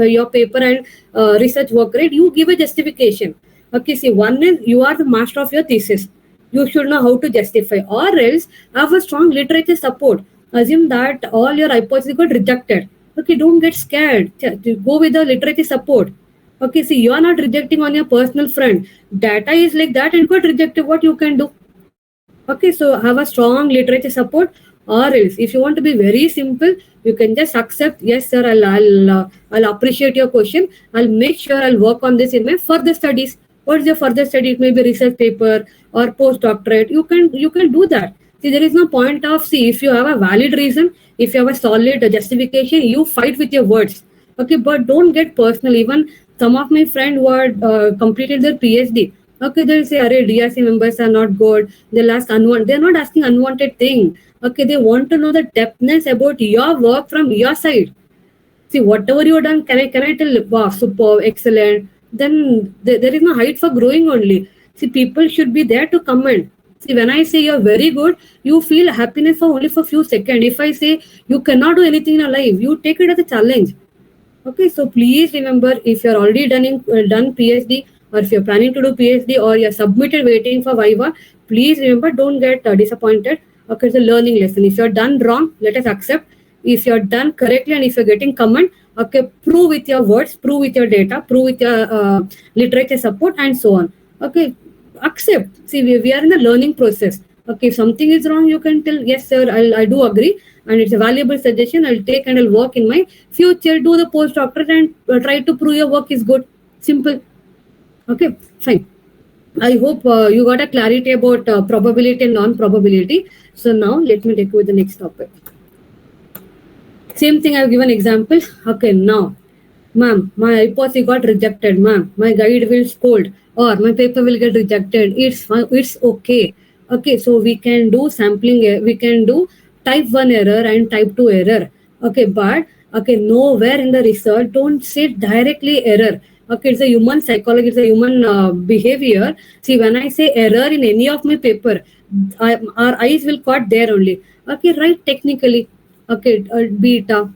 your paper and research work, right? You give a justification. Okay, see, one is you are the master of your thesis. You should know how to justify, or else have a strong literature support. Assume that all your hypotheses got rejected. Okay, don't get scared. Go with the literature support. Okay, see, you are not rejecting on your personal front. Data is like that and got rejected. What you can do? Okay, so have a strong literature support, or else if you want to be very simple, you can just accept. Yes, sir, I'll appreciate your question. I'll make sure I'll work on this in my further studies. What is your further studies? Maybe research paper or postdoctorate. You can do that. See, there is no point of, see, if you have a valid reason, if you have a solid justification, you fight with your words. Okay, but don't get personal. Even some of my friends who are completed their PhD. Okay, they'll say, "Arey, DRC members are not good." They'll ask they're not asking unwanted thing. Okay, they want to know the depthness about your work from your side. See, whatever you have done, can I tell, wow, super, excellent. Then there is no height for growing only. See, people should be there to comment. See, when I say you're very good, you feel happiness for only for few seconds. If I say you cannot do anything in your life, you take it as a challenge. Okay, so please remember, if you're already done PhD, or if you're planning to do PhD, or you're submitted waiting for Viva, please remember, don't get disappointed. Okay, it's a learning lesson. If you're done wrong, let us accept. If you're done correctly, and if you're getting comment, okay, prove with your words, prove with your data, prove with your literature support, and so on. Okay, accept. See, we are in the learning process. Okay, if something is wrong, you can tell, yes, sir, I do agree, and it's a valuable suggestion. I'll take and I'll work in my future, do the postdoctorate, and try to prove your work is good. Simple. Okay, fine. I hope you got a clarity about probability and non-probability. So now let me take you with the next topic. Same thing, I've given example. Okay, now, ma'am, my hypothesis got rejected, ma'am. My guide will scold, or my paper will get rejected. It's fine, it's okay. Okay, so we can do sampling, we can do type 1 error and type 2 error. Okay, but okay, nowhere in the research don't say directly error. Okay, it's a human psychology, it's a human behavior. See, when I say error in any of my paper, our eyes will caught there only. Okay, right, technically. Okay, beta,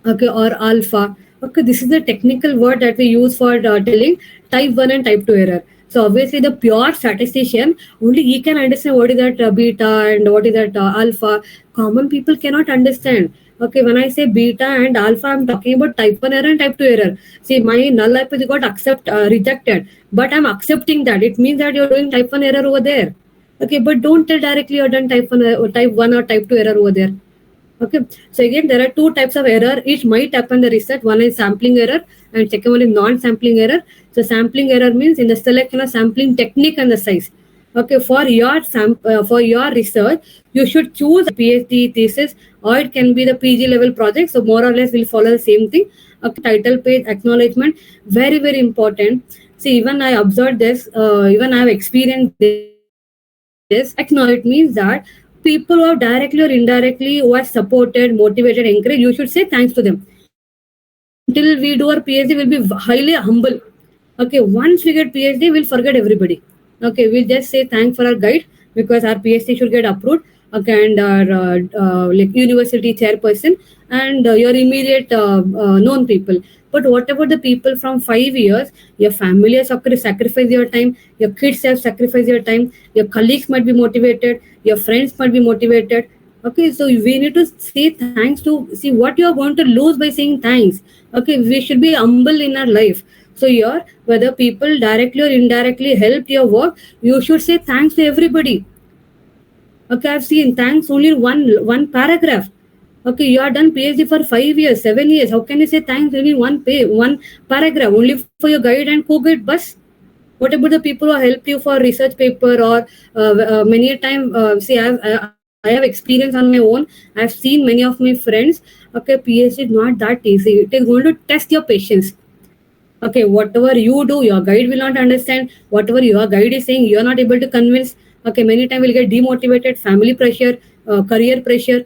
okay, or alpha. Okay, this is the technical word that we use for telling type 1 and type 2 error. So obviously the pure statistician, only he can understand what is that beta and what is that alpha. Common people cannot understand. Okay, when I say beta and alpha, I'm talking about type 1 error and type 2 error. See, my null hypothesis got rejected, but I'm accepting that. It means that you're doing type 1 error over there. Okay, but don't tell directly you're done type 1 or type 2 error over there. Okay, so again, there are two types of error. Each might happen in the research. One is sampling error, and second one is non-sampling error. So sampling error means in the selection of sampling technique and the size. Okay, for your research, you should choose a PhD thesis, or it can be the PG level project. So more or less, we'll follow the same thing. Okay, title page, acknowledgement, very very important. See, even I observed this. Even I have experienced this. Acknowledge means that people who have directly or indirectly who are supported, motivated, encouraged, you should say thanks to them. Until we do our PhD, we'll be highly humble. Okay, once we get PhD, we'll forget everybody. Okay, we'll just say thanks for our guide, because our PhD should get approved. Okay, and our like university chairperson and your immediate known people. But what about the people from 5 years? Your family has sacrificed your time, your kids have sacrificed your time, your colleagues might be motivated, your friends might be motivated. Okay, so we need to say thanks to see what you are going to lose by saying thanks. Okay, we should be humble in our life. So here, whether people directly or indirectly helped your work, you should say thanks to everybody. Okay, I've seen thanks only one paragraph. Okay, you are done PhD for 5 years, 7 years. How can you say thanks only one paragraph only for your guide and co-guide bus? What about the people who helped you for research paper, or many a time? See, I have experience on my own. I've seen many of my friends. Okay, PhD is not that easy. It is going to test your patience. Okay, whatever you do, your guide will not understand. Whatever your guide is saying, you are not able to convince. Okay, many times we'll get demotivated, family pressure, career pressure,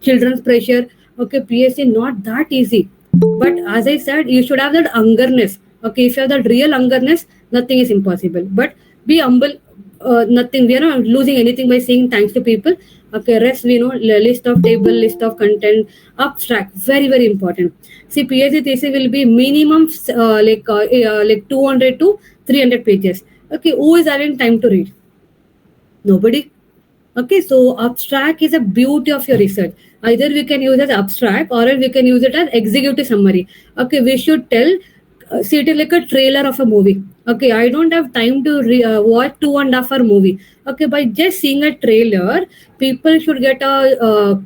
children's pressure. Okay, PhD not that easy. But as I said, you should have that hungerness. Okay, if you have that real hungerness, nothing is impossible. But be humble. Nothing. We are not losing anything by saying thanks to people. Okay, rest we know, list of table, list of content, abstract, very very important. See, PhD thesis will be minimum like 200 to 300 pages. Okay, who is having time to read? Nobody. Okay, so abstract is a beauty of your research. Either we can use it as abstract, or we can use it as executive summary. Okay, we should tell, see it is like a trailer of a movie. Okay, I don't have time to watch 2.5 hour movie. Okay, by just seeing a trailer, people should get the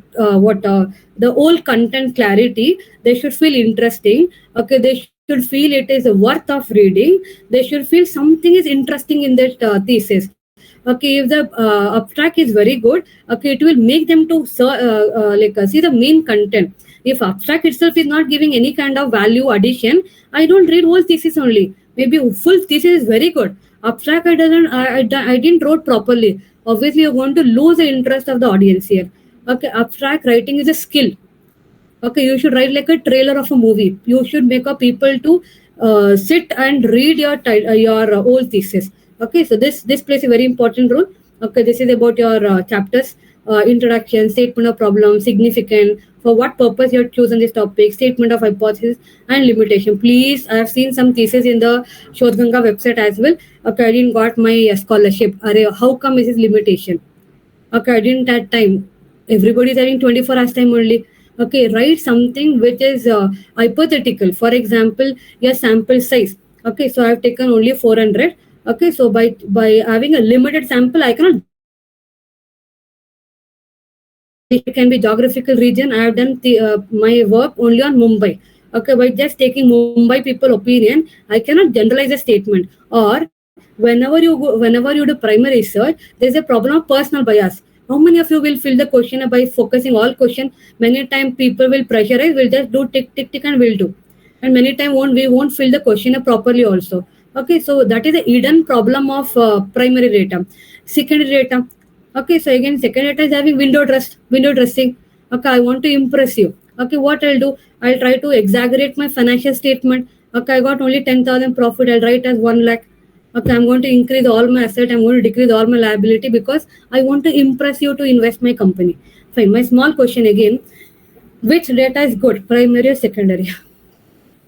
whole content clarity. They should feel interesting. Okay, they should feel it is worth of reading. They should feel something is interesting in that thesis. Okay, if the abstract is very good, okay, it will make them to see the main content. If abstract itself is not giving any kind of value addition, I don't read whole thesis only. Maybe full thesis is very good. Abstract I didn't wrote properly. Obviously, you're going to lose the interest of the audience here. Okay, abstract writing is a skill. Okay, you should write like a trailer of a movie. You should make a people to sit and read your whole thesis. Okay, so this plays a very important role. Okay, this is about your chapters, introduction, statement of problem, significant, for what purpose you have chosen this topic, statement of hypothesis, and limitation. Please, I have seen some thesis in the Shodhganga website as well. Okay, I didn't got my scholarship. How come is this limitation? Okay, I didn't have time. Everybody is having 24 hours time only. Okay, write something which is hypothetical. For example, your sample size. Okay, so I have taken only 400. Okay, so by having a limited sample, I cannot. It can be geographical region. I have done my work only on Mumbai. Okay, by just taking Mumbai people opinion, I cannot generalize a statement. Or whenever you do primary research, there's a problem of personal bias. How many of you will fill the question by focusing all question? Many times people will pressurize, will just do tick tick tick and will do. And many times we won't fill the question properly also. Okay, so that is the hidden problem of primary data. Secondary data. Okay, so again, second data is having window dressing. Okay, I want to impress you. Okay, what I'll do? I'll try to exaggerate my financial statement. Okay, I got only 10,000 profit. I'll write as 1 lakh. Okay, I'm going to increase all my asset. I'm going to decrease all my liability because I want to impress you to invest my company. Fine. My small question again: which data is good, primary or secondary?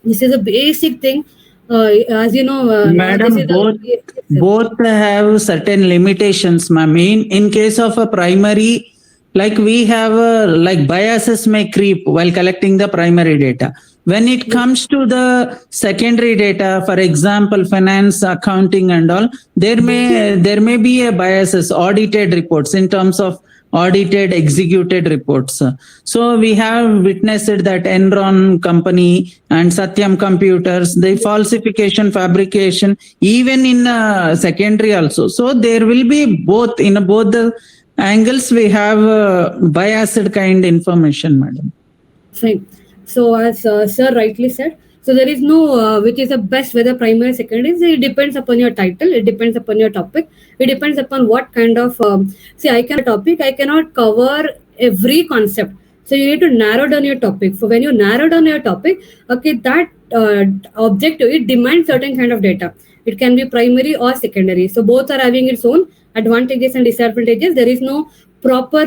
This is a basic thing. As you know, Madam, this is both have certain limitations, ma'am. In case of a primary, like we have like biases may creep while collecting the primary data. When it comes to the secondary data, for example, finance, accounting and all, there may be a biases, audited reports in terms of audited executed reports. So we have witnessed that Enron company and Satyam Computers, the falsification, fabrication, even in secondary also. So there will be both, in both the angles we have biased kind information, madam. fine. So as sir rightly said, so there is no which is the best, whether primary, secondary. It depends upon your title. It depends upon your topic. It depends upon what kind of I cannot cover every concept. So you need to narrow down your topic. So when you narrow down your topic, okay, that objective, it demands certain kind of data. It can be primary or secondary. So both are having its own advantages and disadvantages. There is no proper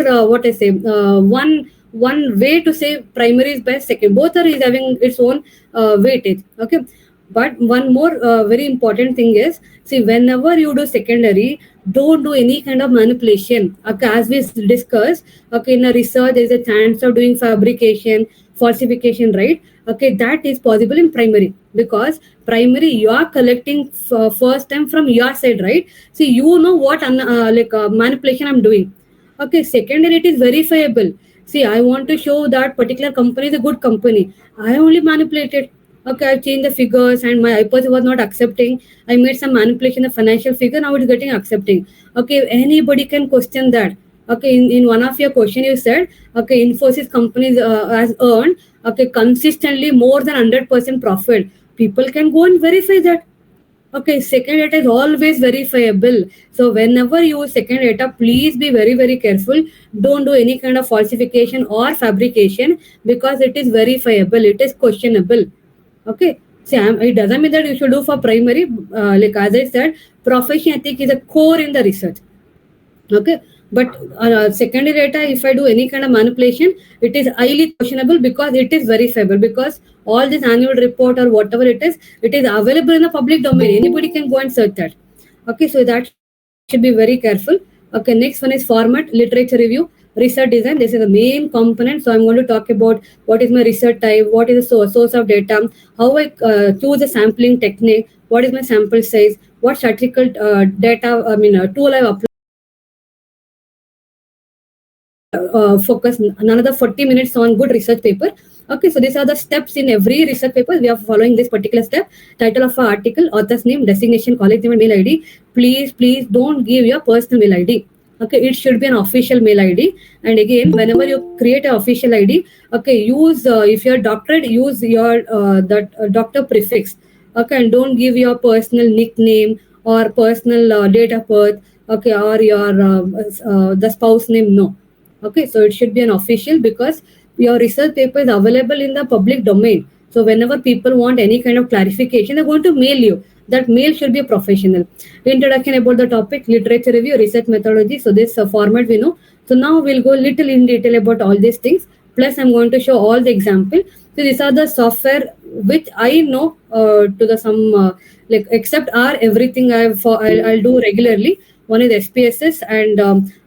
one way to say primary is best, second. Both are is having its own weightage. Okay, but one more very important thing is, see, whenever you do secondary, don't do any kind of manipulation. Okay, as we discussed, okay, in a research there is a chance of doing fabrication, falsification, right? Okay, that is possible in primary, because primary you are collecting first time from your side, right? See, you know what manipulation I'm doing. Okay, secondary, it is verifiable. See, I want to show that particular company is a good company. I only manipulated. Okay, I changed the figures and my hypothesis was not accepting. I made some manipulation of financial figure. Now it is getting accepting. Okay, anybody can question that. Okay, in one of your question you said, okay, Infosys companies has earned, okay, consistently more than 100% profit. People can go and verify that. Okay, second data is always verifiable. So whenever you use second data, please be very, very careful. Don't do any kind of falsification or fabrication, because it is verifiable. It is questionable. Okay. See, it doesn't mean that you should do for primary. Like as I said, profession ethic is a core in the research. Okay. But secondary data, if I do any kind of manipulation, it is highly questionable, because it is verifiable, because all this annual report or whatever it is available in the public domain. Anybody can go and search that. Okay, so that should be very careful. Okay, next one is format, literature review, research design. This is the main component. So I'm going to talk about what is my research type, what is the source of data, how I choose a sampling technique, what is my sample size, what statistical data, tool I've applied. Focus another 40 minutes on good research paper. Okay, so these are the steps in every research paper. We are following this particular step. Title of an article, author's name, designation, college name, and mail ID. Please don't give your personal mail ID. Okay, it should be an official mail ID. And again, whenever you create an official ID, okay, use if you're doctorate, use your doctor prefix. Okay, and don't give your personal nickname or personal date of birth, okay, or your the spouse name, no. Okay, so it should be an official, because your research paper is available in the public domain. So whenever people want any kind of clarification, they're going to mail you. That mail should be a professional. Introduction about the topic, literature review, research methodology. So this format we know. So now we'll go little in detail about all these things. Plus I'm going to show all the example. So these are the software which I know to the some like except R, everything I'll do regularly. One is SPSS, and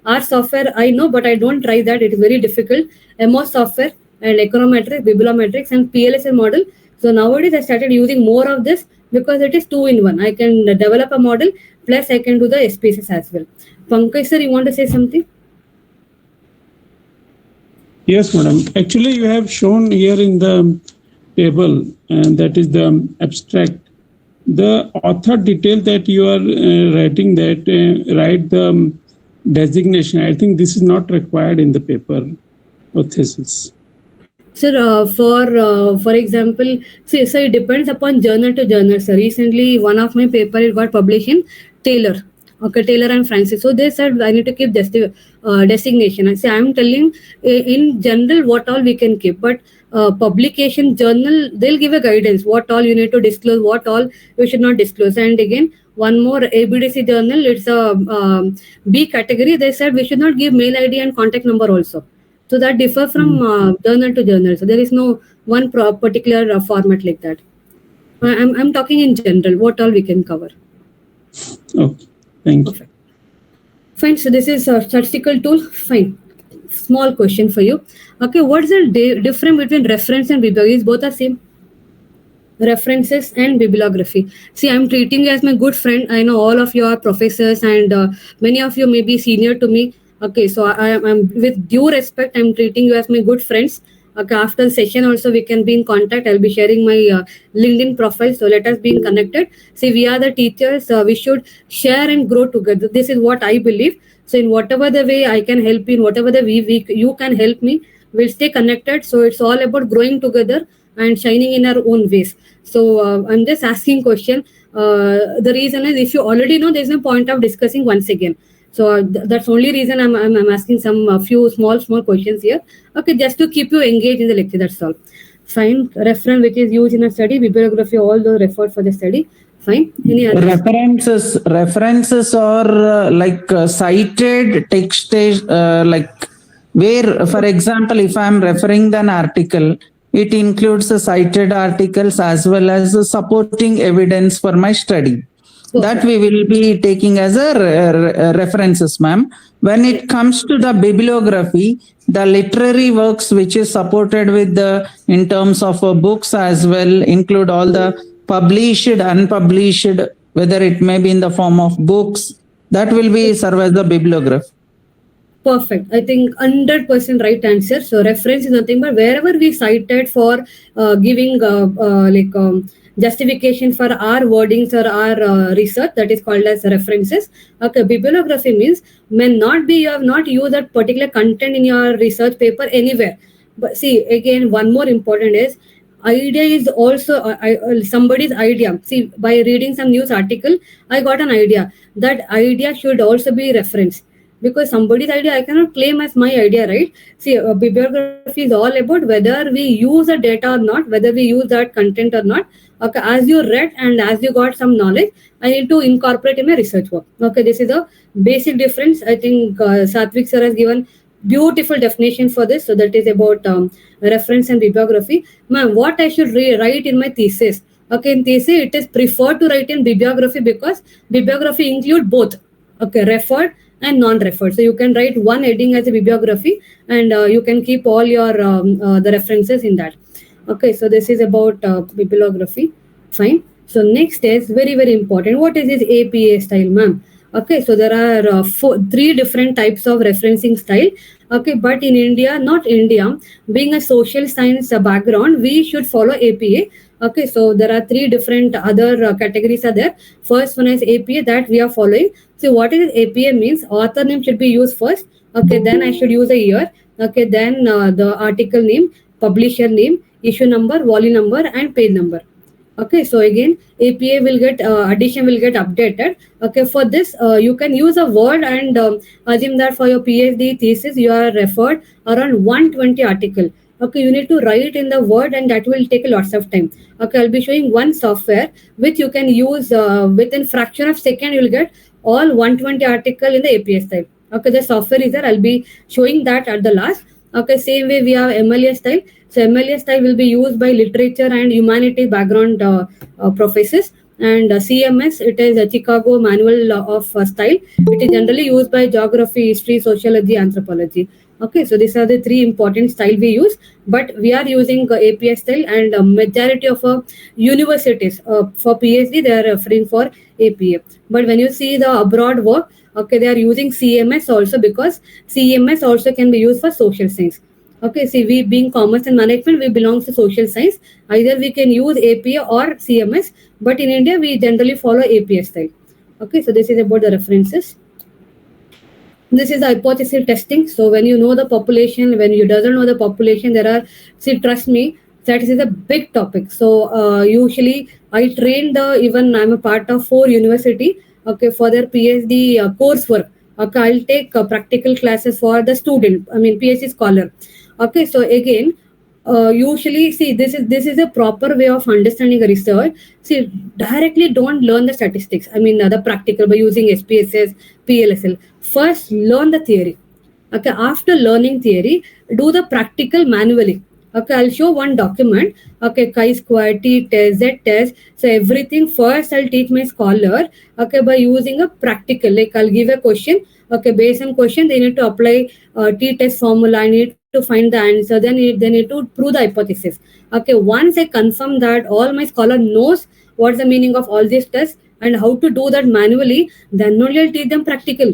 R software I know, but I don't try that. It is very difficult. MOS software and econometrics, bibliometrics, and PLSL model. So nowadays I started using more of this because it is 2-in-1. I can develop a model, plus I can do the SPSS as well. Pankaj sir, you want to say something? Yes, madam. Actually, you have shown here in the table, and that is the abstract, the author detail that you are writing, that write the designation. I think this is not required in the paper or thesis. Sir, for example, see, so it depends upon journal to journal. Sir, recently one of my paper it got published in Taylor. Okay, Taylor and Francis. So they said I need to keep designation. I say I'm telling in general what all we can keep, but publication journal they'll give a guidance what all you need to disclose, what all you should not disclose. And again, one more ABDC journal, it's a B category. They said we should not give mail ID and contact number also. So that differ from journal to journal. So there is no one particular format like that. I'm talking in general, what all we can cover. Okay, thank you. Perfect. Fine. So this is a statistical tool. Fine. Small question for you. Okay, what's the difference between reference and bibliography? Both are same. References and bibliography. See, I'm treating you as my good friend. I know all of you are professors, and many of you may be senior to me. Okay, so I'm with due respect, I'm treating you as my good friends. Okay, after the session also we can be in contact. I'll be sharing my LinkedIn profile. So let us be connected. See, we are the teachers. We should share and grow together. This is what I believe. So in whatever the way I can help you, in whatever the way you can help me, we'll stay connected. So it's all about growing together and shining in our own ways. So I'm just asking question. The reason is if you already know, there's no point of discussing once again. So that's only reason I'm asking some few small questions here. Okay, just to keep you engaged in the lecture. That's all. Fine. Reference which is used in a study, bibliography, all those referred for the study. Fine. Any other? References are cited text, like where, for example, if I'm referring an article, it includes the cited articles as well as the supporting evidence for my study. That we will be taking as a references, ma'am. When it comes to the bibliography, the literary works which is supported with in terms of books as well, include all the published, unpublished, whether it may be in the form of books, that will be serve as the bibliography. Perfect. I think 100% right answer. So reference is nothing but wherever we cited for giving justification for our wordings or our research, that is called as references. Okay, bibliography means may not be you have not used that particular content in your research paper anywhere. But see, again, one more important is idea is also somebody's idea. See, by reading some news article, I got an idea. That idea should also be referenced. Because somebody's idea I cannot claim as my idea, right? See, bibliography is all about whether we use the data or not, whether we use that content or not. Okay, as you read and as you got some knowledge, I need to incorporate in my research work. Okay, this is a basic difference. I think Satvik sir has given beautiful definition for this. So that is about reference and bibliography. Ma'am, what I should write in my thesis? Okay, in thesis it is preferred to write in bibliography because bibliography include both. Okay, referred and non-referred. So you can write one heading as a bibliography, and you can keep all your the references in that. Okay, so this is about bibliography. Fine. So next is very important. What is this APA style, ma'am? Okay, so there are 3 different types of referencing style. Okay, but in India, not India, being a social science background, we should follow APA. Okay, so there are 3 different other categories are there. First one is APA that we are following. So what is APA means? Author name should be used first. Okay, then I should use a year. Okay, then the article name, publisher name, issue number, volume number, and page number. Okay, so again, APA will get addition will get updated. Okay, for this you can use a word and assume that for your PhD thesis you are referred around 120 article. Okay, you need to write in the word and that will take lots of time. Okay, I'll be showing one software which you can use within fraction of second. You'll get all 120 article in the APA style. Okay, the software is there. I'll be showing that at the last. Okay, same way we have MLA style. So MLA style will be used by literature and humanity background professors. And CMS, it is a Chicago Manual of Style. It is generally used by geography, history, sociology, anthropology. Okay, so these are the three important style we use, but we are using APA style, and majority of universities for PhD they are referring for APA. But when you see the abroad work, okay, they are using CMS also, because CMS also can be used for social science. Okay, see, we being commerce and management, we belong to social science. Either we can use APA or CMS, but in India we generally follow APA style. Okay, so this is about the references. This is the hypothesis testing. So when you know the population, when you doesn't know the population, there are, see, trust me, that is a big topic. So usually I train even I'm a part of 4 university, okay, for their PhD coursework. Okay, I'll take practical classes for the student, I mean PhD scholar. Okay, so again, usually, see, this is a proper way of understanding a research. See, directly don't learn the statistics, I mean the practical by using SPSS, PLSL. First learn the theory. Okay, after learning theory, do the practical manually. Okay, I'll show one document. Okay, chi-square, t-test, z-test. So everything first I'll teach my scholar. Okay, by using a practical, like I'll give a question. Okay, based on question, they need to apply t-test formula. I need to find the answer. Then they need to prove the hypothesis. Okay, once I confirm that all my scholar knows what's the meaning of all these tests and how to do that manually, then only I'll teach them practical.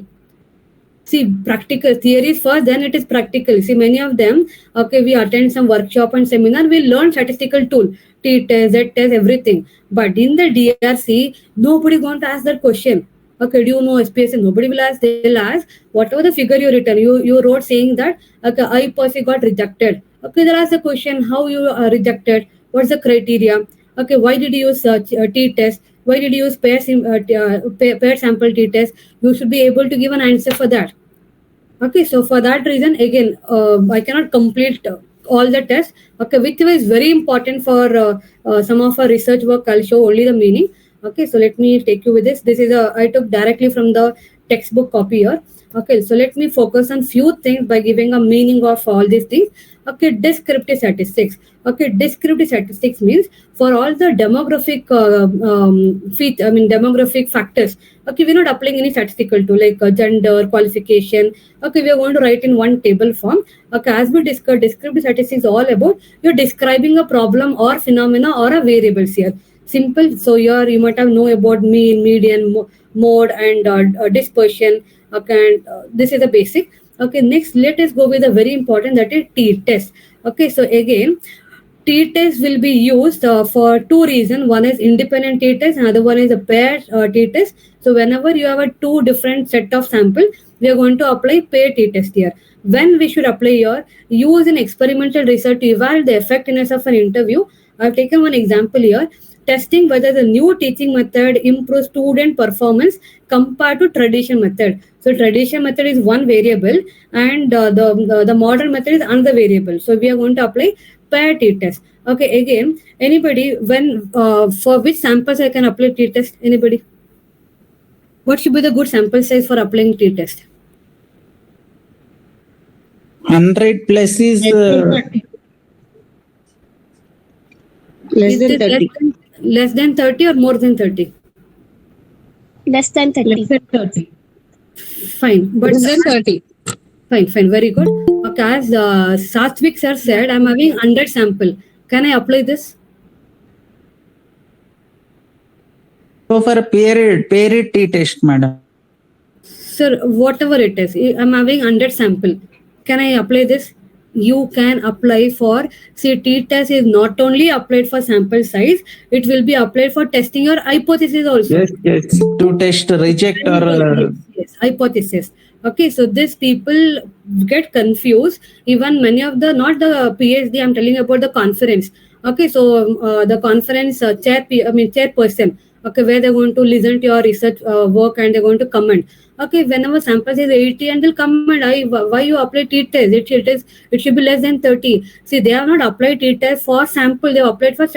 See, practical theories first, then it is practical. See, many of them, okay, we attend some workshop and seminar, we learn statistical tool, t-test, z-test, everything. But in the DRC, nobody going to ask that question. Okay, do you know SPSS? Nobody will ask. They'll ask whatever the figure you written. You wrote saying that, okay, I person got rejected. Okay, they'll ask the question, how you are rejected? What's the criteria? Okay, why did you use t-test? Why did you use pair sample t-test? You should be able to give an answer for that. Okay, so for that reason, again, I cannot complete all the tests. Okay, which is very important for some of our research work. I'll show only the meaning. Okay, so let me take you with this. This is I took directly from the textbook copy here. Okay, so let me focus on few things by giving a meaning of all these things. Okay, descriptive statistics. Okay, descriptive statistics means for all the demographic demographic factors. Okay, we're not applying any statistical tool like gender, qualification. Okay, we are going to write in one table form. Okay, as we discussed, descriptive statistics is all about you're describing a problem or phenomena or a variables here. Simple. So here you might have know about mean, median, mode, and dispersion. Okay, and this is the basic. Okay, next let us go with a very important, that is t-test. Okay, so again, t-test will be used for two reasons. One is independent t-test, another one is a pair t-test. So whenever you have a two different set of sample, we are going to apply pair t-test here. When we should apply here, use in experimental research to evaluate the effectiveness of an interview. I've taken one example here. Testing whether the new teaching method improves student performance compared to traditional method. So traditional method is one variable and the modern method is another variable. So we are going to apply pair t-test. Okay, again, anybody, when for which samples I can apply t-test? Anybody? What should be the good sample size for applying t-test? 100 plus is Less than 30. Less than 30 or more than 30? Less than 30. Less than 30. Fine. But Less than 30. Fine, very good. Okay, as Satvik sir said, I'm having 100 sample. Can I apply this? so for a pair t-test, madam. Sir, whatever it is, I'm having 100 sample. Can I apply this? You can apply for, see, t-test is not only applied for sample size, it will be applied for testing your hypothesis also. Yes. To test, reject or Yes, hypothesis. Okay, so these people get confused. Even many of the, not the PhD, I'm telling about the conference. Okay, so the conference chairperson, okay, where they're going to listen to your research work and they're going to comment. Okay, whenever sample says 80 and they'll comment, why you apply t-test? It should be less than 30. See, they have not applied t-test for sample, they have applied for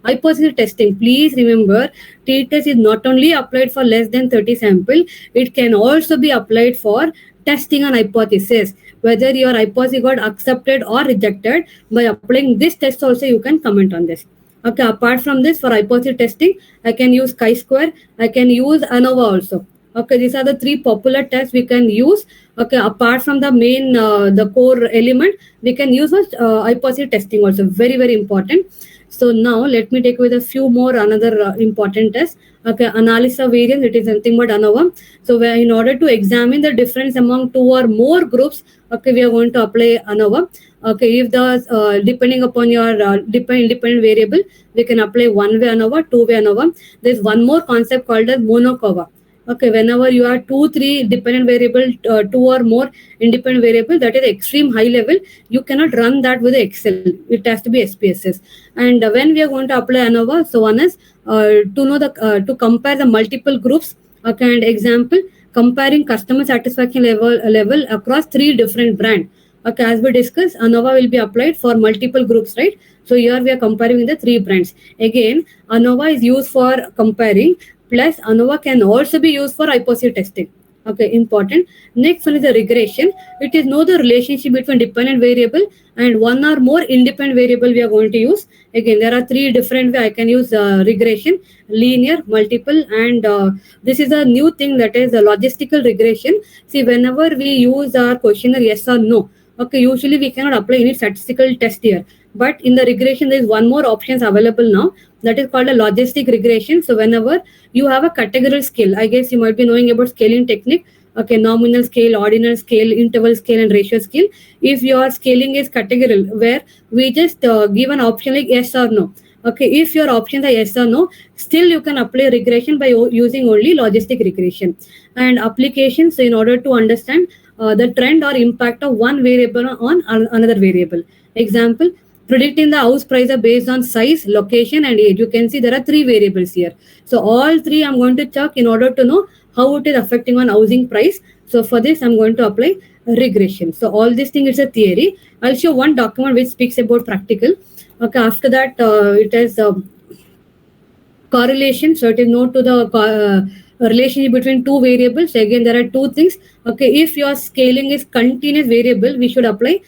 hypothesis testing. Please remember, t-test is not only applied for less than 30 sample, it can also be applied for testing an hypothesis. Whether your hypothesis got accepted or rejected, by applying this test also you can comment on this. Okay, apart from this, for hypothesis testing, I can use chi-square, I can use ANOVA also. Okay, these are the three popular tests we can use. Okay, apart from the main, the core element, we can use hypothesis testing also. Very, very important. So now let me take with a few more another important tests. Okay, analysis of variance, it is nothing but ANOVA. So in order to examine the difference among two or more groups, okay, we are going to apply ANOVA. Okay, if the depending upon your independent variable, we can apply one-way ANOVA, two-way ANOVA. There's one more concept called as monocova. Okay, whenever you have 2-3 dependent variable, 2 or more independent variable, that is extreme high level, you cannot run that with Excel. It has to be SPSS. And when we are going to apply ANOVA, so one is to compare the multiple groups. Okay, and example, comparing customer satisfaction level across 3 different brands. Okay, as we discussed, ANOVA will be applied for multiple groups, right? So here we are comparing the 3 brands. Again, ANOVA is used for comparing, plus ANOVA can also be used for hypothesis testing. Okay, important. Next one is the regression. It is know the relationship between dependent variable and one or more independent variable we are going to use. Again, there are 3 different ways I can use regression, linear, multiple, and this is a new thing, that is a logistical regression. See, whenever we use our questionnaire yes or no, okay, usually we cannot apply any statistical test here. But in the regression, there is one more options available now, that is called a logistic regression. So whenever you have a categorical scale, I guess you might be knowing about scaling technique. Okay, nominal scale, ordinal scale, interval scale, and ratio scale. If your scaling is categorical, where we just give an option like yes or no. Okay, if your options are yes or no, still you can apply regression by using only logistic regression. And applications, in order to understand the trend or impact of one variable on another variable. Example, predicting the house price based on size, location, and age. You can see there are 3 variables here. So all 3 I'm going to check in order to know how it is affecting on housing price. So for this, I'm going to apply regression. So all this thing is a theory. I'll show one document which speaks about practical. Okay, after that, it is correlation. So it is known to the relationship between 2 variables. Again, there are 2 things. Okay, if your scaling is continuous variable, we should apply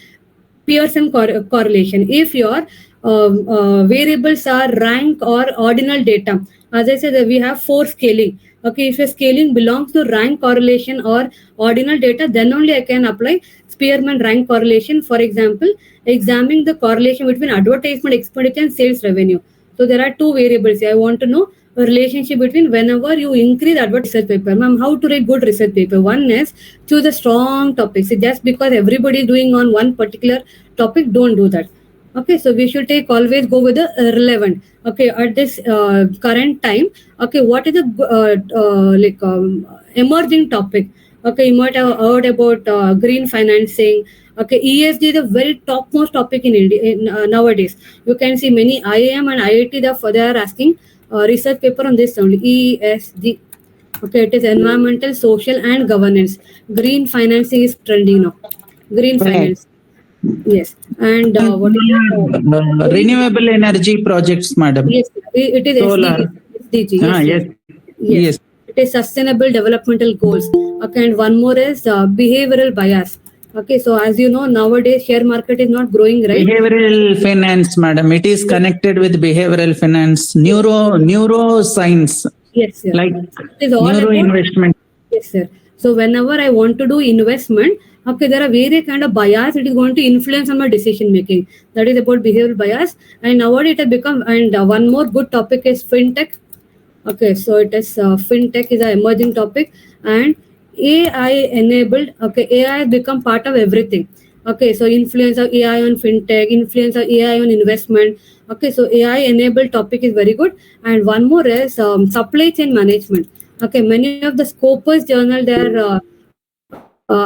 Pearson correlation. If your variables are rank or ordinal data, as I said, we have 4 scaling. Okay, if your scaling belongs to rank correlation or ordinal data, then only I can apply Spearman rank correlation. For example, examining the correlation between advertisement expenditure and sales revenue. So there are 2 variables. I want to know a relationship between whenever you increase research paper. Ma'am, how to write good research paper? One is choose a strong topic. So just because everybody is doing on one particular topic, don't do that. Okay, so we should always go with the relevant. Okay, at this current time, okay, what is the emerging topic? Okay, you might have heard about green financing. Okay, ESG is a very topmost topic in India nowadays. You can see many IIM and IIT, they are asking research paper on this only, ESG. Okay, it is environmental, social, and governance. Green financing is trending now. Green finance. Yes, and what is renewable energy projects, madam? Yes, it is Solar. SDG. Yes. Yes. It is sustainable developmental goals. Okay, and one more is behavioral bias. Okay, so as you know, nowadays share market is not growing, right? Behavioral finance, madam. It is connected with behavioral finance, neuroscience. Yes, sir. Like it is all neuro about investment. Yes, sir. So whenever I want to do investment, okay, there are various kind of bias. It is going to influence on my decision making. That is about behavioral bias. And nowadays it has become, and one more good topic is fintech. Okay, so it is fintech is an emerging topic, and AI enabled. Okay, AI has become part of everything. Okay, so influence of AI on fintech, influence of AI on investment. Okay, so AI enabled topic is very good. And one more is supply chain management. Okay, many of the Scopus journal, they are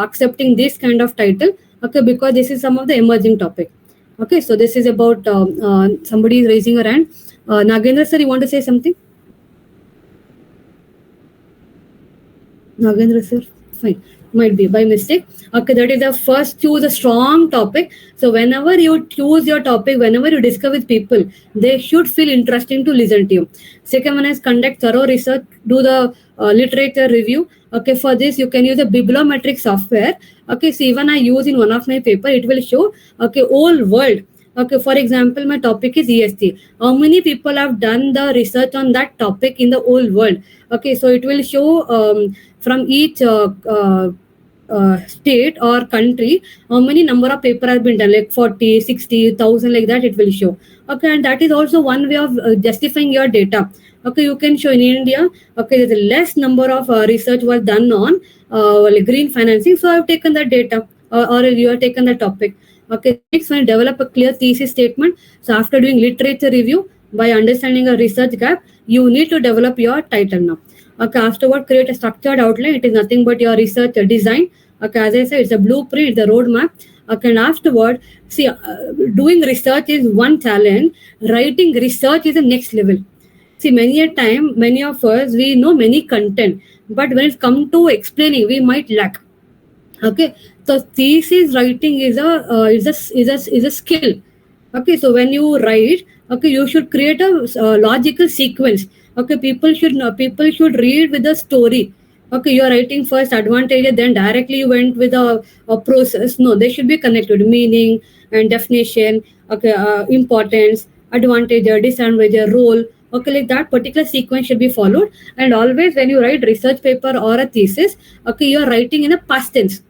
accepting this kind of title. Okay, because this is some of the emerging topic. Okay, so this is about somebody is raising her hand. Nagendra sir, you want to say something? Nagendra sir, fine. Might be by mistake. Okay, that is the first. Choose a strong topic. So whenever you choose your topic, whenever you discuss with people, they should feel interesting to listen to you. Second one is conduct thorough research, do the literature review. Okay, for this you can use a bibliometric software. Okay, so even I use in one of my paper, it will show okay whole world. Okay, for example, my topic is EST. How many people have done the research on that topic in the whole world? Okay, so it will show from each state or country how many number of paper has been done, like 40, 60,000, like that it will show. Okay, and that is also one way of justifying your data. Okay, you can show in India, okay, there's a less number of research was done on like green financing, so I've taken that data or you have taken the topic. Okay, next one, develop a clear thesis statement. So after doing literature review, by understanding a research gap, you need to develop your title now. Okay, afterward, create a structured outline. It is nothing but your research design. Okay, as I said, it's a blueprint, it's a roadmap. Okay, and afterward, see, doing research is one challenge. Writing research is the next level. See, many a time, many of us, we know many content, but when it comes to explaining, we might lack. Okay, so thesis writing is a skill. Okay, so when you write, okay, you should create a logical sequence. Okay, people should read with a story. Okay, you are writing first advantage, then directly you went with a process. No, they should be connected, meaning and definition. Okay, importance, advantage, disadvantage, role. Okay, like that particular sequence should be followed. And always when you write research paper or a thesis, okay, you are writing in a past tense.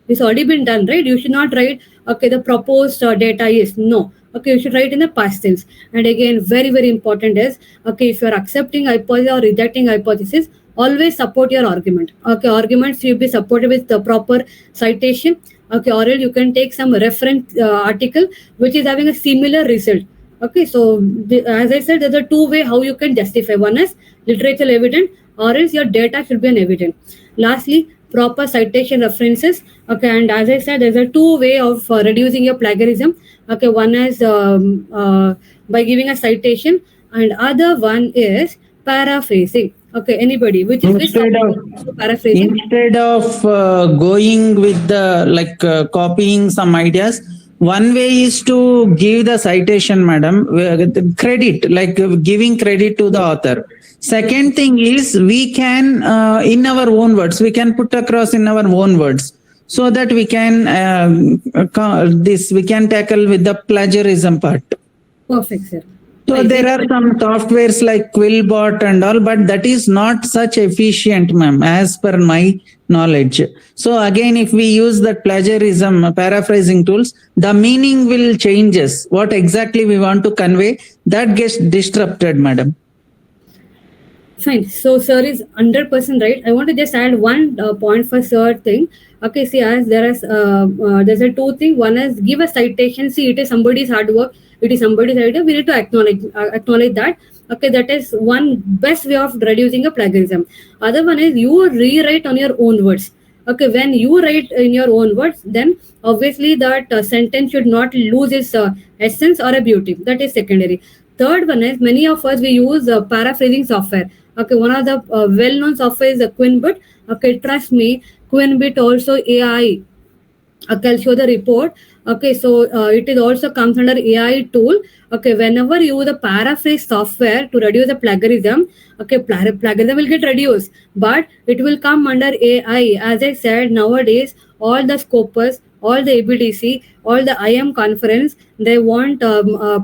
It's already been done, right? You should not write, okay, the proposed data is no. Okay, you should write in the past tense. And again, very, very important is, okay, if you're accepting hypothesis or rejecting hypothesis, always support your argument. Okay, arguments should be supported with the proper citation. Okay, or else you can take some reference article which is having a similar result. Okay, so as I said, there's a two-way how you can justify. One is literature evidence, or else your data should be an evidence. Lastly, proper citation references. Okay, and as I said, there's a two-way of reducing your plagiarism. Okay, one is by giving a citation, and other one is paraphrasing. Okay, anybody, which is paraphrasing. Instead of going with the copying some ideas, one way is to give the citation, madam, credit, like giving credit to the author. Second thing is we can, in our own words, we can put across in our own words, so that we can we can tackle with the plagiarism part. Perfect, sir. So there are some softwares like Quillbot and all, but that is not such efficient, ma'am, as per my knowledge. So again, if we use that plagiarism paraphrasing tools, the meaning will changes. What exactly we want to convey, that gets disrupted, madam. Fine. So sir is 100% right. I want to just add one point for sir thing. Okay, see, as there is there's a two thing. One is give a citation. See, it is somebody's hard work. It is somebody's idea. We need to acknowledge that. Okay, that is one best way of reducing a plagiarism. Other one is you rewrite on your own words. Okay, when you write in your own words, then obviously that sentence should not lose its essence or a beauty. That is secondary. Third one is many of us we use paraphrasing software. Okay, one of the well-known software is Quillbot. Okay, trust me, Quillbot also AI. Okay, I'll show the report. Okay, so it is also comes under AI tool. Okay, whenever you use the paraphrase software to reduce the plagiarism, okay, plagiarism will get reduced, but it will come under AI. As I said, nowadays all the Scopus, all the ABDC, all the IM conference, they want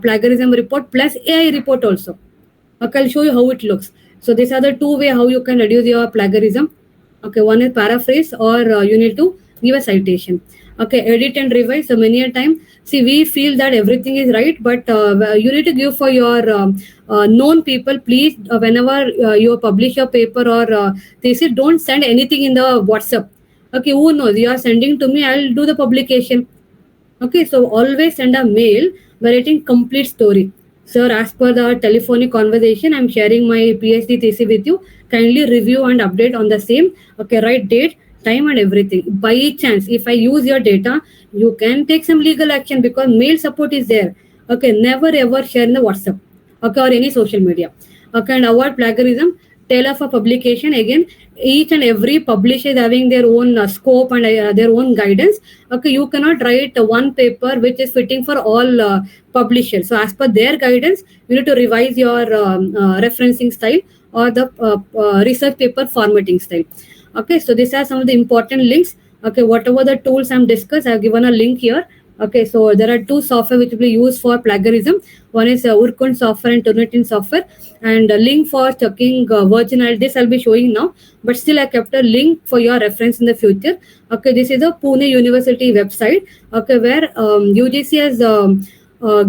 plagiarism report plus AI report also. Okay, I'll show you how it looks. So these are the two way how you can reduce your plagiarism. Okay, one is paraphrase or you need to give a citation. Okay, edit and revise. So many a time, see, we feel that everything is right, but you need to give for your known people. Please, whenever you publish your paper or thesis, don't send anything in the WhatsApp. Okay, who knows? You are sending to me, I'll do the publication. Okay, so always send a mail writing complete story. Sir, as per the telephonic conversation, I'm sharing my PhD thesis with you. Kindly review and update on the same. Okay, write date, time and everything. By chance, if I use your data, you can take some legal action because mail support is there. Okay, never ever share in the WhatsApp, okay, or any social media. Okay, and avoid plagiarism. Tell of a publication again. Each and every publisher is having their own scope and their own guidance. Okay, you cannot write one paper which is fitting for all publishers. So as per their guidance, you need to revise your referencing style or the research paper formatting style. Okay, so these are some of the important links. Okay, whatever the tools I'm discussed, I've given a link here. Okay, so there are two software which will be used for plagiarism. One is Urkund software and Turnitin software, and a link for checking virginality. This I'll be showing now, but still I kept a link for your reference in the future. Okay, this is a Pune University website. Okay, where UGC has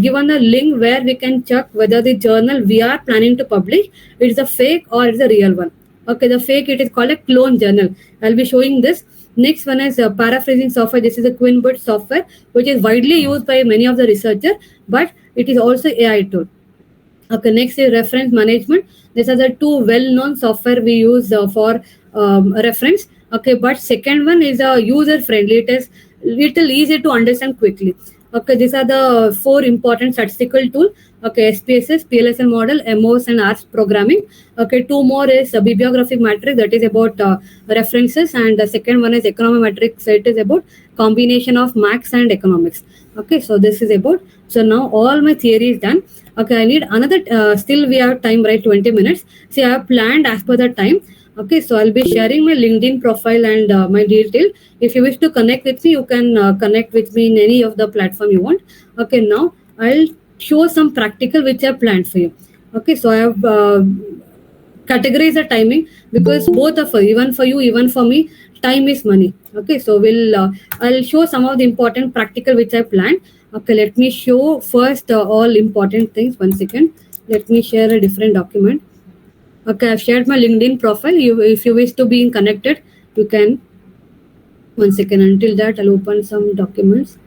given a link where we can check whether the journal we are planning to publish is a fake or it's a real one. Okay, the fake, it is called a clone journal. I'll be showing this. Next one is paraphrasing software. This is a QuinnBoot software, which is widely used by many of the researchers, but it is also AI tool. Okay, next is reference management. These are the two well-known software we use for reference. Okay, but second one is user-friendly. It is little easy to understand quickly. Okay, these are the four important statistical tool. Okay, SPSS, PLSL model, MOS and ARS programming. Okay, two more is bibliographic matrix, that is about references, and the second one is econometrics. It is about combination of max and economics. Okay, so this is about. So now all my theory is done. Okay, I need another. Still we have time, right? 20 minutes. See, I have planned as per the time. Okay, so I'll be sharing my LinkedIn profile and my detail. If you wish to connect with me, you can connect with me in any of the platform you want. Okay, now I'll show some practical which I have planned for you. Okay, so I have categorized the timing because both of us, even for you, even for me, time is money. Okay, so I'll show some of the important practical which I planned. Okay, let me show first all important things. 1 second. Let me share a different document. Okay, I've shared my LinkedIn profile. If you wish to be connected, you can. 1 second. Until that, I'll open some documents.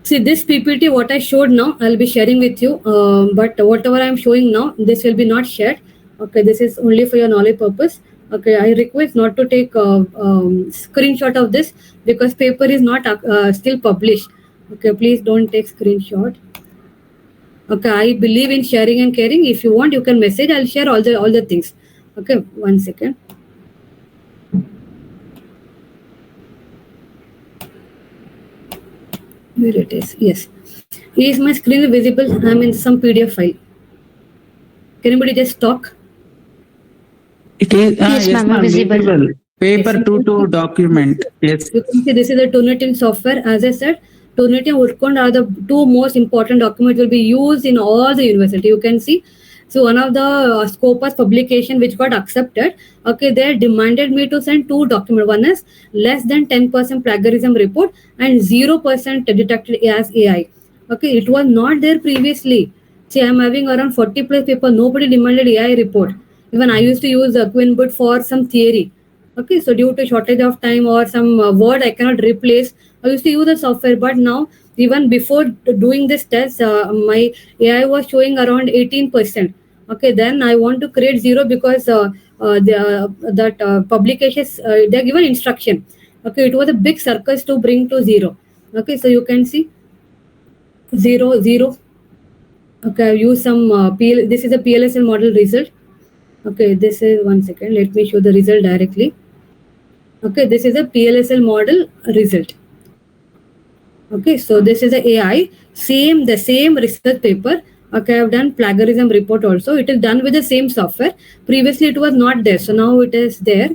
See, this PPT, what I showed now, I'll be sharing with you. But whatever I'm showing now, this will be not shared. Okay, this is only for your knowledge purpose. Okay, I request not to take screenshot of this because paper is not still published. Okay, please don't take screenshot. Okay, I believe in sharing and caring. If you want, you can message. I'll share all the things. Okay, 1 second. Where it is? Yes. Is my screen visible? I'm in some PDF file. Can anybody just talk? It is Yes, ma'am, visible. Paper 2 document. Yes. You can see this is the Turnitin software. As I said, Turnitin and Urkund are the two most important documents will be used in all the university. You can see. So one of the Scopus publication which got accepted, okay, they demanded me to send two documents. One is less than 10% plagiarism report and 0% detected as AI. Okay, it was not there previously. See, I'm having around 40 plus people. Nobody demanded AI report. Even I used to use QuinnBoot for some theory. Okay, so due to shortage of time or some word I cannot replace, I used to use the software. But now, even before doing this test, my AI was showing around 18%. Okay, then I want to create 0 because publications, they're given instruction. Okay, it was a big circus to bring to 0. Okay, so you can see 0, 0. Okay, I've used some this is a PLSL model result. Okay, this is 1 second. Let me show the result directly. Okay, this is a PLSL model result. Okay, so this is a AI, the same research paper. Okay, I've done plagiarism report also. It is done with the same software. Previously, it was not there. So now it is there.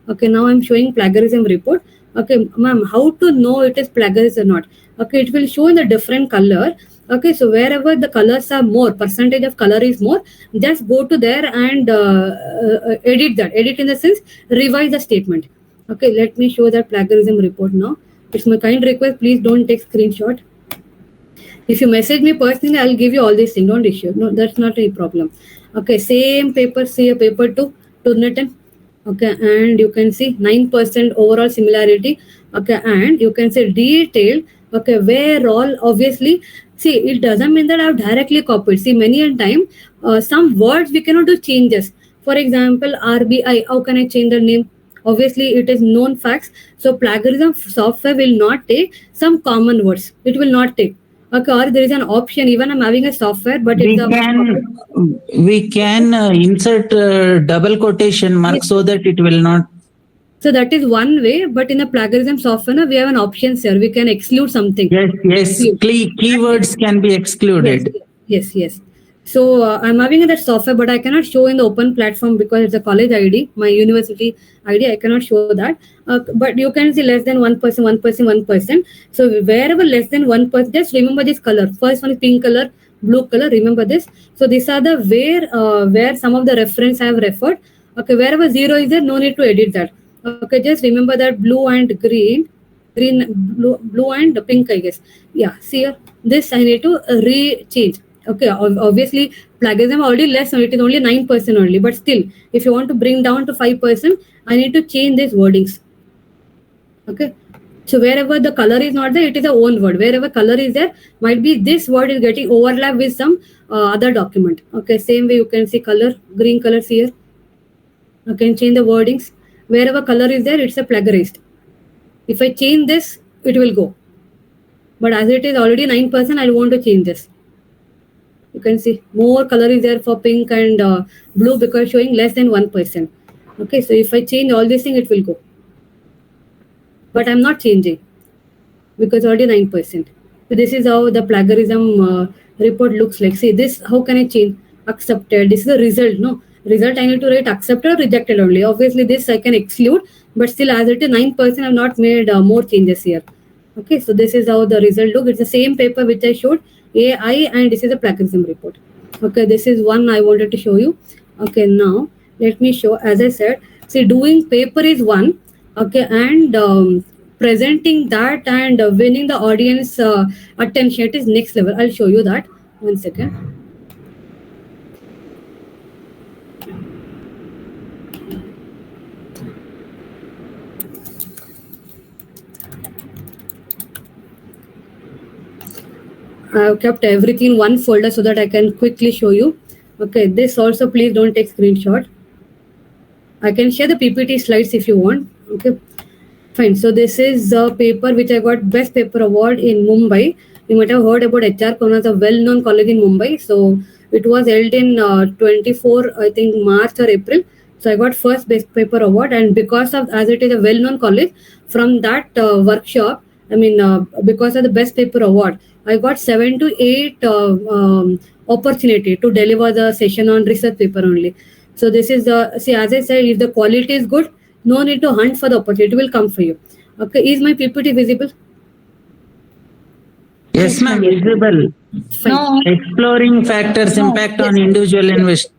Okay, now I'm showing plagiarism report. Okay, ma'am, how to know it is plagiarism or not? Okay, it will show in the different color. Okay, so wherever the colors are more, percentage of color is more, just go to there and edit that. Edit in the sense, revise the statement. Okay, let me show that plagiarism report now. It's my kind request. Please don't take screenshot. If you message me personally, I'll give you all these things. Don't issue. No, that's not a problem. Okay, same paper, see a paper 2, Turnitin. Okay, and you can see 9% overall similarity. Okay, and you can see detail. Okay, where all obviously, see, it doesn't mean that I've directly copied. See, many a time, some words we cannot do changes. For example, RBI, how can I change the name? Obviously, it is known facts. So plagiarism software will not take some common words. It will not take. Okay, or there is an option. Even I'm having a software, but We it's a can insert double quotation mark Yes. so that it will not. So that is one way. But in the plagiarism software, we have an option here. We can exclude something. Yes. Keywords can be excluded. Yes. So I'm having that software, but I cannot show in the open platform because it's a college ID, my university ID. I cannot show that. But you can see less than 1%, 1%, 1%. So wherever less than 1%, just remember this color. First one is pink color, blue color. Remember this. So these are the where some of the reference I have referred. Okay, wherever zero is there, no need to edit that. Okay, just remember that blue and green, blue and pink, I guess. Yeah, see here, this I need to re-change. Okay, obviously plagiarism already less, so it is only 9% only, but still, if you want to bring down to 5%, I need to change these wordings. Okay, so wherever the color is not there, it is a own word. Wherever color is there, might be this word is getting overlap with some other document. Okay, same way you can see color, green colors here. You can change the wordings. Wherever color is there, it's a plagiarized. If I change this, it will go. But as it is already 9%, I want to change this. You can see more color is there for pink and blue because showing less than 1%. Okay, so if I change all these things, it will go. But I'm not changing because already 9%. So this is how the plagiarism report looks like. See this, how can I change? Accepted. This is the result, no? Result I need to write accepted or rejected only. Obviously this I can exclude, but still as it is 9%, I've not made more changes here. Okay, so this is how the result look. It's the same paper which I showed, AI, and this is a plagiarism report. Okay, this is one I wanted to show you. Okay, now let me show, as I said, see doing paper is one, okay, and presenting that and winning the audience attention, it is next level. I'll show you that. One second. I've kept everything in one folder so that I can quickly show you. Okay, this also please don't take screenshot. I can share the PPT slides if you want. Okay, fine. So this is a paper which I got Best Paper Award in Mumbai. You might have heard about HR Kona, a well-known college in Mumbai. So it was held in 24, I think March or April. So I got first Best Paper Award, and because of, as it is a well-known college, from that workshop, I mean, because of the Best Paper Award, I got 7 to 8 opportunity to deliver the session on research paper only. So this is the, see, as I said, if the quality is good, no need to hunt for the opportunity, it will come for you. Okay, is my PPT visible? Yes, ma'am, visible. Fine. Exploring factors impact on individual investors.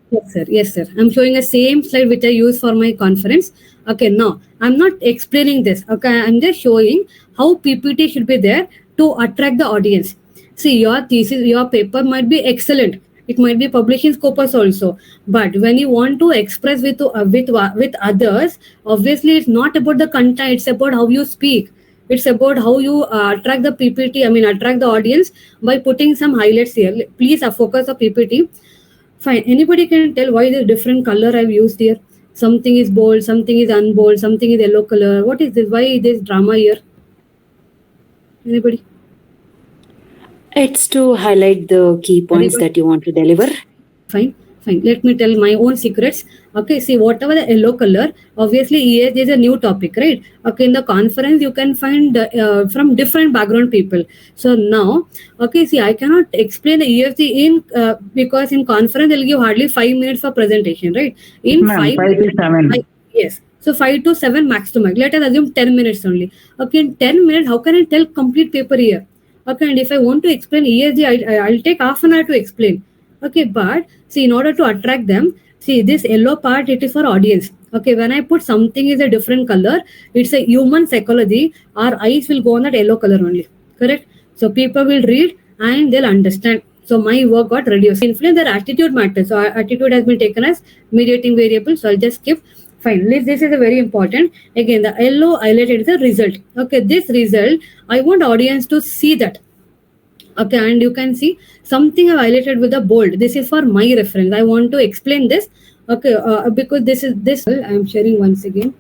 Yes, sir. I'm showing the same slide which I use for my conference. Okay, now I'm not explaining this. Okay, I'm just showing how PPT should be there to attract the audience. See, your thesis, your paper might be excellent. It might be published in Scopus also. But when you want to express with others, obviously it's not about the content. It's about how you speak. It's about how you attract the PPT. I mean, attract the audience by putting some highlights here. Please focus on PPT. Fine. Anybody can tell why the different color I've used here? Something is bold, something is unbold, something is yellow color. What is this? Why this drama here? Anybody? It's to highlight the key points that you want to deliver. Fine. Let me tell my own secrets. Okay, see, whatever the yellow color, obviously ESG is a new topic, right? Okay, in the conference, you can find from different background people. So now, okay, see, I cannot explain the ESG in, because in conference, they'll give hardly 5 minutes for presentation, right? In 5 to 7. Yes. So 5 to 7 max to max. Let us assume 10 minutes only. Okay, in 10 minutes, how can I tell complete paper here? Okay, and if I want to explain ESG, I'll take half an hour to explain. Okay, but see, in order to attract them, see this yellow part, it is for audience. Okay, when I put something is a different color, it's a human psychology. Our eyes will go on that yellow color only. Correct? So people will read and they'll understand. So my work got reduced. Influence their attitude matters. So attitude has been taken as mediating variable. So I'll just skip. Fine. This is a very important. Again, the yellow highlighted is the result. Okay, this result, I want audience to see that. Okay, and you can see something I've highlighted with a bold. This is for my reference. I want to explain this. Okay, because this I'm sharing once again.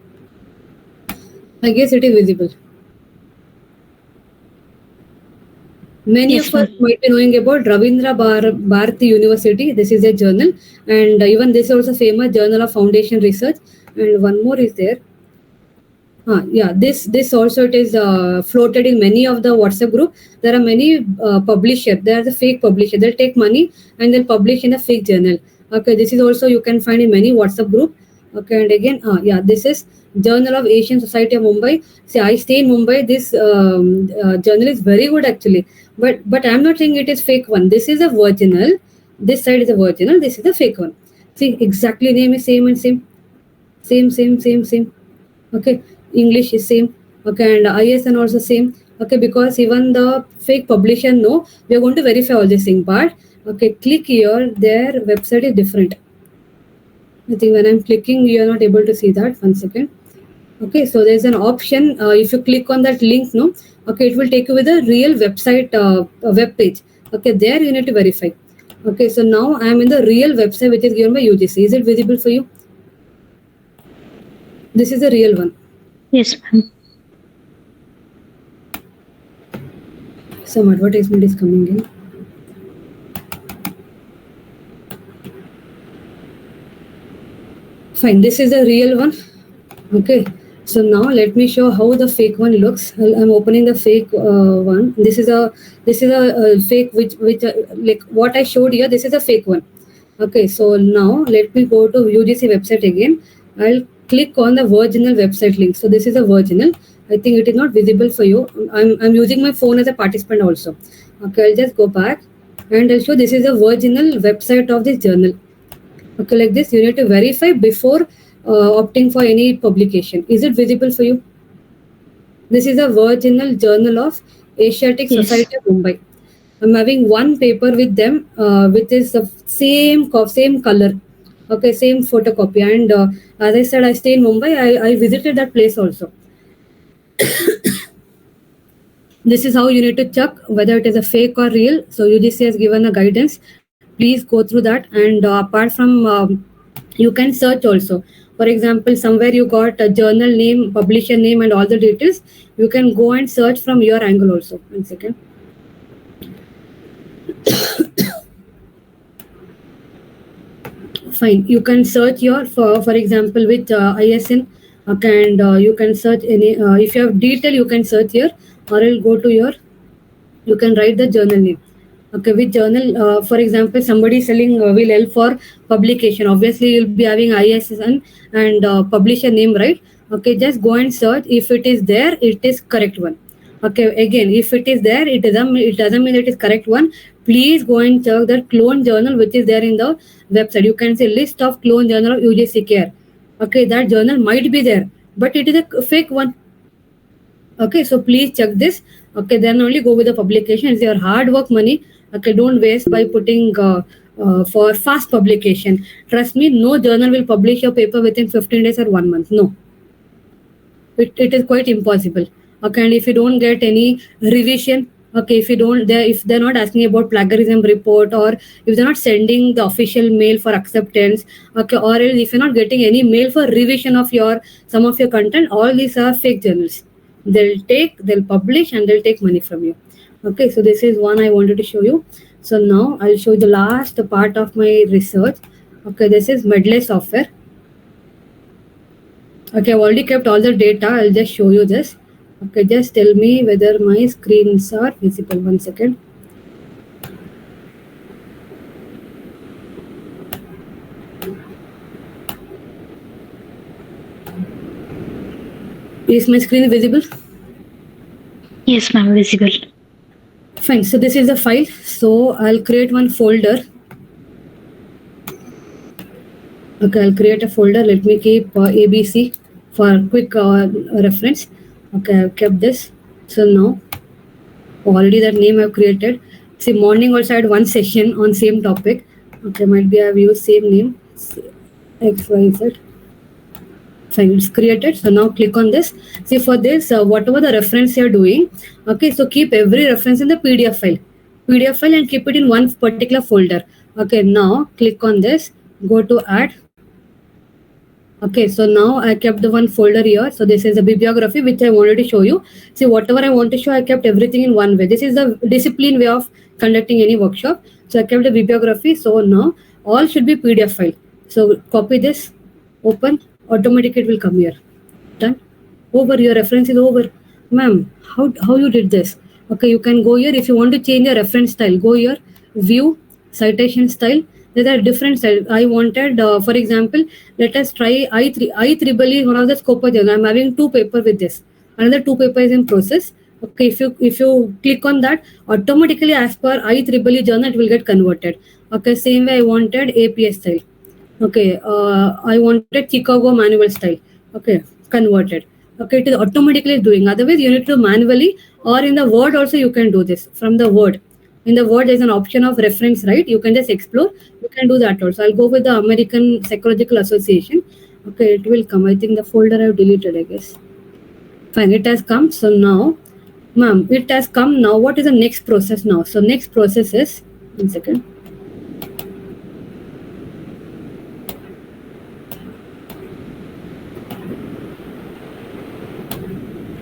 I guess it is visible. Many Yes, of us might be knowing about Ravindra Bharati University. This is a journal, and even this is also famous journal of foundation research. And one more is there. Yeah, this also it is floated in many of the WhatsApp group. There are many publishers. There are the fake publisher. They'll take money and they'll publish in a fake journal. Okay, this is also you can find in many WhatsApp group. Okay, and again, yeah, this is Journal of Asian Society of Mumbai. See, I stay in Mumbai. This journal is very good actually, but I'm not saying it is fake one. This is a original. This side is a original. This is a fake one. See, exactly name is same and same. Okay, English is same. Okay, and ISN also same. Okay, because even the fake publisher know we are going to verify all this thing. But okay, click here. Their website is different. I think when I'm clicking, you are not able to see that. 1 second. Okay, so there's an option. If you click on that link, no, okay, it will take you with a real website web page. Okay, there you need to verify. Okay, so now I'm in the real website which is given by UGC. Is it visible for you? This is a real one. Yes, ma'am. Some advertisement is coming in. Fine, this is a real one. Okay, so now let me show how the fake one looks. I'm opening the fake one. This is a fake which like what I showed here. This is a fake one. Okay, so now let me go to UGC website again. I'll click on the original website link. So this is a original. I think it is not visible for you. I'm using my phone as a participant also. Okay, I'll just go back and I'll show this is the original website of this journal. Okay, like this, you need to verify before opting for any publication. Is it visible for you? This is a original Journal of Asiatic Yes. Society of Mumbai. I'm having one paper with them, which is the same color. Okay, same photocopy. And as I said, I stay in Mumbai. I visited that place also. This is how you need to check whether it is a fake or real. So UGC has given a guidance. Please go through that. And apart from, you can search also. For example, somewhere you got a journal name, publisher name, and all the details. You can go and search from your angle also. 1 second. Fine. You can search your for example with ISN. Okay, and you can search any. If you have detail, you can search here, or I'll go to your. You can write the journal name. Okay, with journal, for example, somebody selling will help for publication. Obviously, you'll be having ISN and publisher name, right? Okay, just go and search. If it is there, it is correct one. Okay, again, if it is there, it doesn't mean it is correct one. Please go and check the clone journal which is there in the website. You can say list of clone journal of UGC care. Okay, that journal might be there, but it is a fake one. Okay, so please check this. Okay, then only go with the publication. It's your hard work money. Okay, don't waste by putting for fast publication. Trust me, no journal will publish your paper within 15 days or 1 month. No, it is quite impossible. Okay, and if you don't get any revision, okay, if they're not asking about plagiarism report, or if they're not sending the official mail for acceptance, okay, or else if you're not getting any mail for revision of some of your content, all these are fake journals. They'll publish and they'll take money from you. Okay, so this is one I wanted to show you. So now I'll show you the last part of my research. Okay, this is Medley software. Okay, I've already kept all the data. I'll just show you this. Okay, just tell me whether my screens are visible. 1 second. Is my screen visible? Yes, ma'am, visible. Fine. So this is the file. So I'll create one folder. Okay, I'll create a folder. Let me keep ABC for quick reference. Okay, I've kept this. So now already that name I've created. See, morning also I had one session on same topic. Okay, might be I've used same name. XYZ. Fine, it's created. So now click on this. See, for this, whatever the reference you're doing, okay, so keep every reference in the PDF file and keep it in one particular folder. Okay, now click on this, go to add. Okay, so now I kept the one folder here. So this is the bibliography which I wanted to show you. See, whatever I want to show, I kept everything in one way. This is the discipline way of conducting any workshop. So I kept the bibliography. So now all should be PDF file. So copy this, open, automatically it will come here. Done. Over, your reference is over. Ma'am, how you did this? Okay, you can go here. If you want to change your reference style, go here, view, citation style. There are different styles. I wanted, for example, let us try IEEE is one of the scope of journal. I'm having 2 paper with this. Another 2 paper is in process. Okay, if you click on that, automatically as per IEEE journal, it will get converted. Okay, same way I wanted APS style. Okay, I wanted Chicago manual style. Okay, converted. Okay, it is automatically doing. Otherwise, you need to manually, or in the Word also you can do this from the Word. In the Word, there's an option of reference, right? You can just explore. You can do that also. I'll go with the American Psychological Association. Okay, it will come. I think the folder I've deleted, I guess. Fine, it has come. So now, ma'am, it has come. Now, what is the next process now? So next process is, 1 second.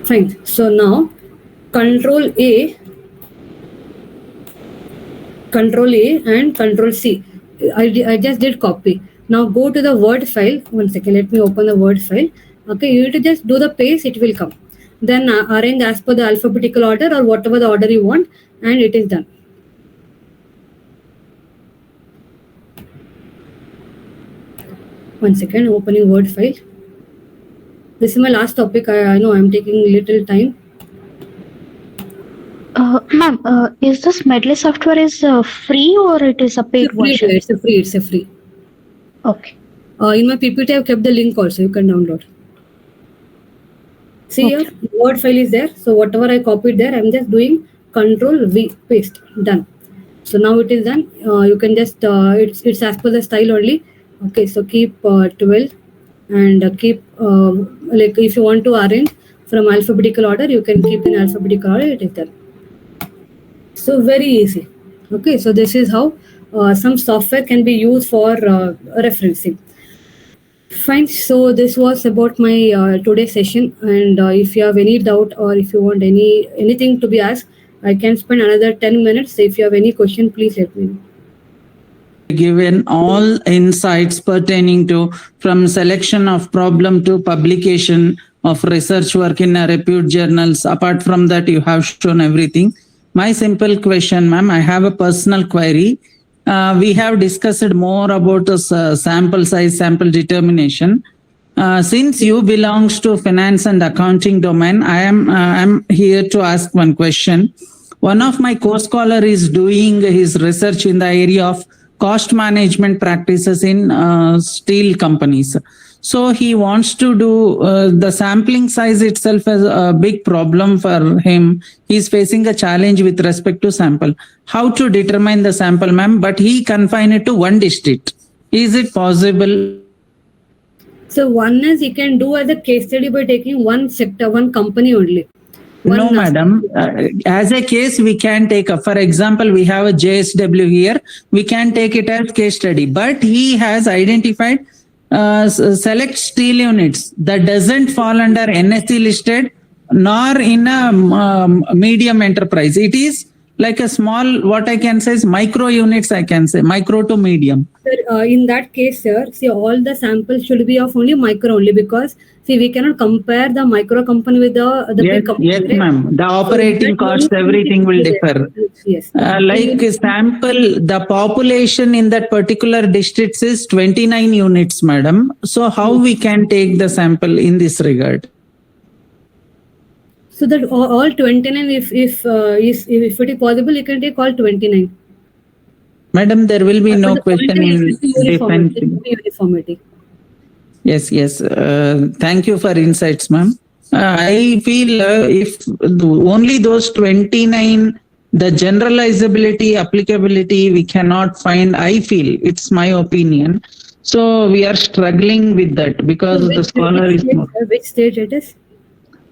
Fine. So now, Control A and Control C. I just did copy. Now go to the Word file. 1 second, let me open the Word file. Okay, you need to just do the paste, it will come. Then arrange as per the alphabetical order or whatever the order you want, and it is done. One second, opening Word file. This is my last topic. I know I'm taking little time. Ma'am, is this Medley software is free or it is a paid version? It's a free. Okay. In my PPT, I've kept the link also. You can download. See here, Word file is there. So whatever I copied there, I'm just doing Control V, paste, done. So now it is done. You can just it's as per the style only. Okay, so keep 12 and keep like if you want to arrange from alphabetical order, you can keep in alphabetical order. It is done. So very easy. Okay, so this is how some software can be used for referencing. Fine. So this was about my today's session. And if you have any doubt or if you want anything to be asked, I can spend another 10 minutes. If you have any question, please let me know. Given all insights pertaining to from selection of problem to publication of research work in repute journals. Apart from that, you have shown everything. My simple question, ma'am, I have a personal query. We have discussed more about the sample size, sample determination. Since you belongs to finance and accounting domain, I'm here to ask one question. One of my co-scholar is doing his research in the area of cost management practices in steel companies. So he wants to do the sampling size itself as a big problem for him. He's facing a challenge with respect to sample. How to determine the sample, ma'am? But he confine it to one district. Is it possible? So one is he can do as a case study by taking one sector, one company only. No, madam. As a case, we can take, for example, we have a JSW here. We can take it as case study. But he has identified select steel units that doesn't fall under NSE listed nor in a medium enterprise. It is like a small, what I can say is micro units, I can say, micro to medium. Sir, in that case, sir, see, all the samples should be of only micro only because, see, we cannot compare the micro company with the big company. Yes, ma'am. The operating costs, everything will differ. Yes. Like sample, the population in that particular district is 29 units, madam. So how we can take the sample in this regard? So that all 29, if it is possible, you can take all 29. Madam, there will be no But the question point in is uniformity. defense. Uniformity. Yes. Thank you for insights, ma'am. I feel if only those 29, the generalizability, applicability, we cannot find, I feel, it's my opinion. So we are struggling with that because the scholar is more. Which state it is?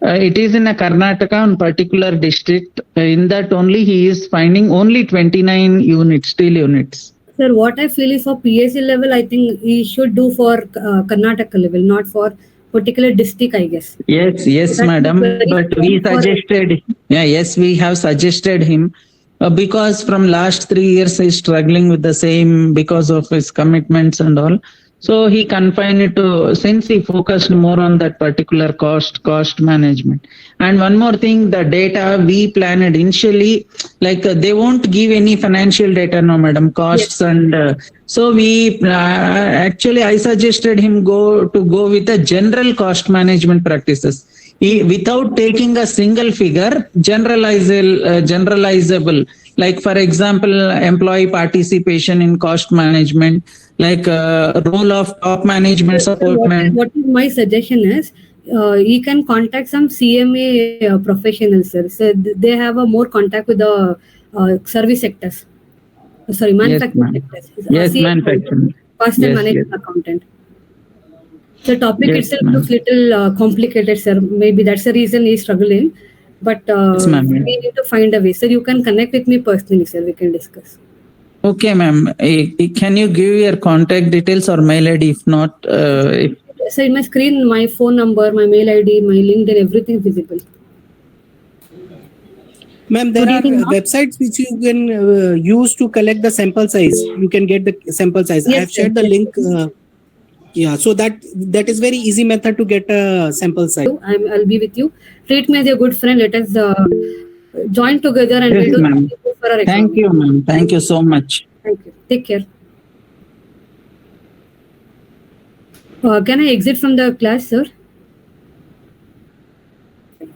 It is in a Karnataka, in particular district. In that only he is finding only 29 units, steel units. Sir, what I feel is for PSC level, I think he should do for Karnataka level, not for particular district, I guess. Yes, That madam. is very But we for- suggested, yes, we have suggested him because from last 3 years he's struggling with the same because of his commitments and all. So he confined it to, since he focused more on that particular cost management. And one more thing, the data we planned initially, like they won't give any financial data, no, madam, costs and so we actually I suggested him go with the general cost management practices. Without taking a single figure, generalizable, like for example, employee participation in cost management, like role of top management support man. What is my suggestion is, he can contact some CMA professionals, sir. So they have a more contact with the service sectors. Sorry, manufacturing ma'am. sectors. Yes, CMA, manufacturing. cost and Yes, management accountant. The topic Yes, itself ma'am. looks little complicated, sir. Maybe that's the reason he's struggling. But Yes, ma'am. we need to find a way. Sir, you can connect with me personally, sir. We can discuss. Okay, ma'am. Can you give your contact details or mail ID? If not, So in my screen, my phone number, my mail ID, my LinkedIn, everything is visible. Ma'am, there are websites which you can use to collect the sample size. You can get the sample size. I Yes, have shared sir. the link. Yeah, so that is very easy method to get a sample size. I'll be with you. Treat me as a good friend. Let us join together and Yes, we'll do ma'am. something good for our thank economy. you, ma'am. Thank you so much. Thank you. Take care. Can I exit from the class, sir?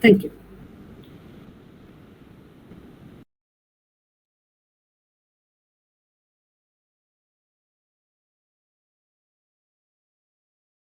Thank you.